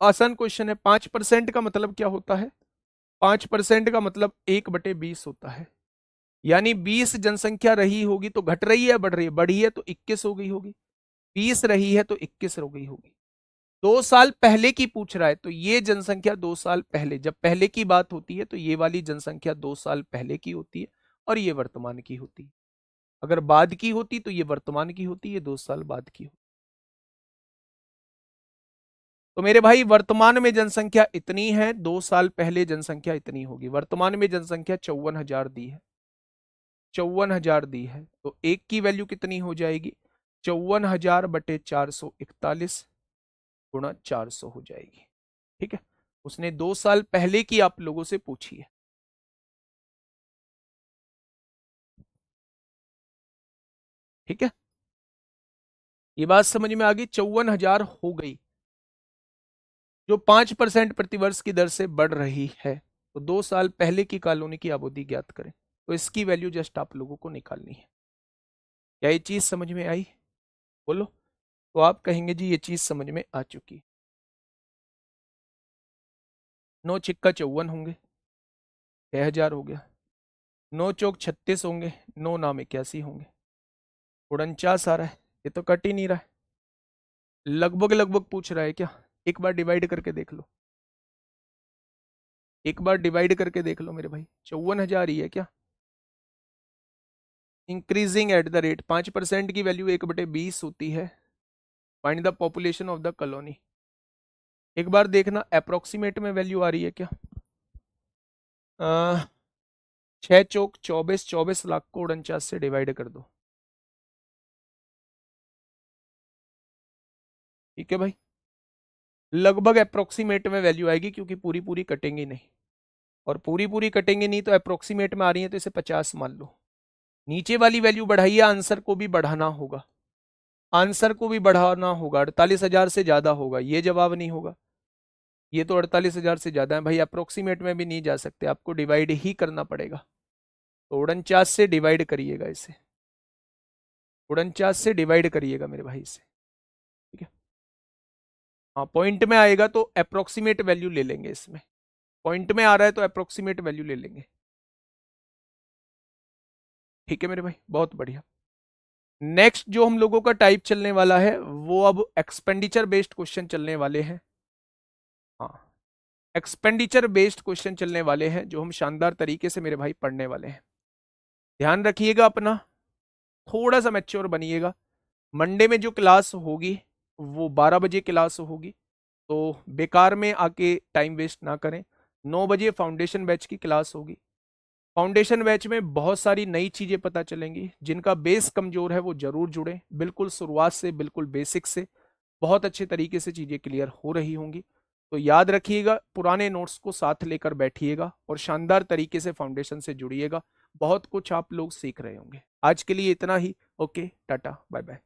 आसान क्वेश्चन है। 5% का मतलब क्या होता है? 5% का मतलब 1/20 होता है। यानी 20 जनसंख्या रही होगी तो घट रही है बढ़ रही है? बढ़ी है तो 21 हो गई होगी। 20 रही है तो 21 हो गई होगी। 2 साल पहले की पूछ रहा है, तो ये जनसंख्या 2 साल पहले, जब पहले की बात होती है तो ये वाली जनसंख्या 2 साल पहले की होती है और ये वर्तमान की होती है। अगर बाद की होती तो ये वर्तमान की होती है, 2 साल बाद की होती। तो मेरे भाई वर्तमान में जनसंख्या इतनी है, 2 साल पहले जनसंख्या इतनी होगी। वर्तमान में जनसंख्या 54,000 दी है, 54,000 दी है, तो एक की वैल्यू कितनी हो जाएगी? 54,000/441 गुणा 400 हो जाएगी। ठीक है, उसने 2 साल पहले की आप लोगों से पूछी है। ठीक है, ये बात समझ में आ गई? 54,000 हो गई, जो 5% प्रतिवर्ष की दर से बढ़ रही है। तो 2 साल पहले की कॉलोनी की आबादी ज्ञात करें। तो इसकी वैल्यू जस्ट आप लोगों को निकालनी है। क्या ये चीज समझ में आई? बोलो। तो आप कहेंगे जी ये चीज समझ में आ चुकी। 9 × 54 होंगे, 6,000 हो गया। 9 × 36 होंगे, 9 × 9 = 81 होंगे। 49 आ रहा है, ये तो कट ही नहीं रहा है। लगभग लगभग पूछ रहा है क्या? एक बार डिवाइड करके देख लो, एक बार डिवाइड करके देख लो मेरे भाई। 54,000 ही है क्या? इंक्रीजिंग एट द रेट, 5% की वैल्यू 1/20 होती है। Find the population of the colony. एक बार देखना अप्रोक्सीमेट में वैल्यू आ रही है क्या? 6 × 4 = 24, 24 लाख को 49 से डिवाइड कर दो। ठीक है भाई, लगभग अप्रोक्सीमेट में वैल्यू आएगी, क्योंकि पूरी पूरी कटेंगी नहीं, और पूरी पूरी कटेंगे नहीं तो अप्रोक्सीमेट में आ रही है, तो इसे 50 मान लो। नीचे वाली वैल्यू बढ़ाइए, आंसर को भी बढ़ाना होगा, आंसर को भी बढ़ाना होगा। 48,000 से ज्यादा होगा, ये जवाब नहीं होगा। ये तो 48,000 से ज्यादा है भाई, अप्रोक्सीमेट में भी नहीं जा सकते, आपको डिवाइड ही करना पड़ेगा। तो 49 से डिवाइड करिएगा इसे, 49 से डिवाइड करिएगा मेरे भाई इसे। ठीक है, हाँ पॉइंट में आएगा तो अप्रोक्सीमेट वैल्यू ले लेंगे इसमें, पॉइंट में आ रहा है तो अप्रोक्सीमेट वैल्यू ले लेंगे। ठीक है मेरे भाई, बहुत बढ़िया। नेक्स्ट जो हम लोगों का टाइप चलने वाला है, वो अब एक्सपेंडिचर बेस्ड क्वेश्चन चलने वाले हैं। हाँ, एक्सपेंडिचर बेस्ड क्वेश्चन चलने वाले हैं, जो हम शानदार तरीके से मेरे भाई पढ़ने वाले हैं। ध्यान रखिएगा अपना, थोड़ा सा मैच्योर बनिएगा। मंडे में जो क्लास होगी वो 12 बजे क्लास होगी, तो बेकार में आके टाइम वेस्ट ना करें। 9 बजे फाउंडेशन बैच की क्लास होगी। फाउंडेशन बैच में बहुत सारी नई चीजें पता चलेंगी। जिनका बेस कमजोर है वो जरूर जुड़े, बिल्कुल शुरुआत से, बिल्कुल बेसिक से बहुत अच्छे तरीके से चीजें क्लियर हो रही होंगी। तो याद रखिएगा, पुराने नोट्स को साथ लेकर बैठिएगा और शानदार तरीके से फाउंडेशन से जुड़िएगा। बहुत कुछ आप लोग सीख रहे होंगे। आज के लिए इतना ही। Okay, tata, bye bye.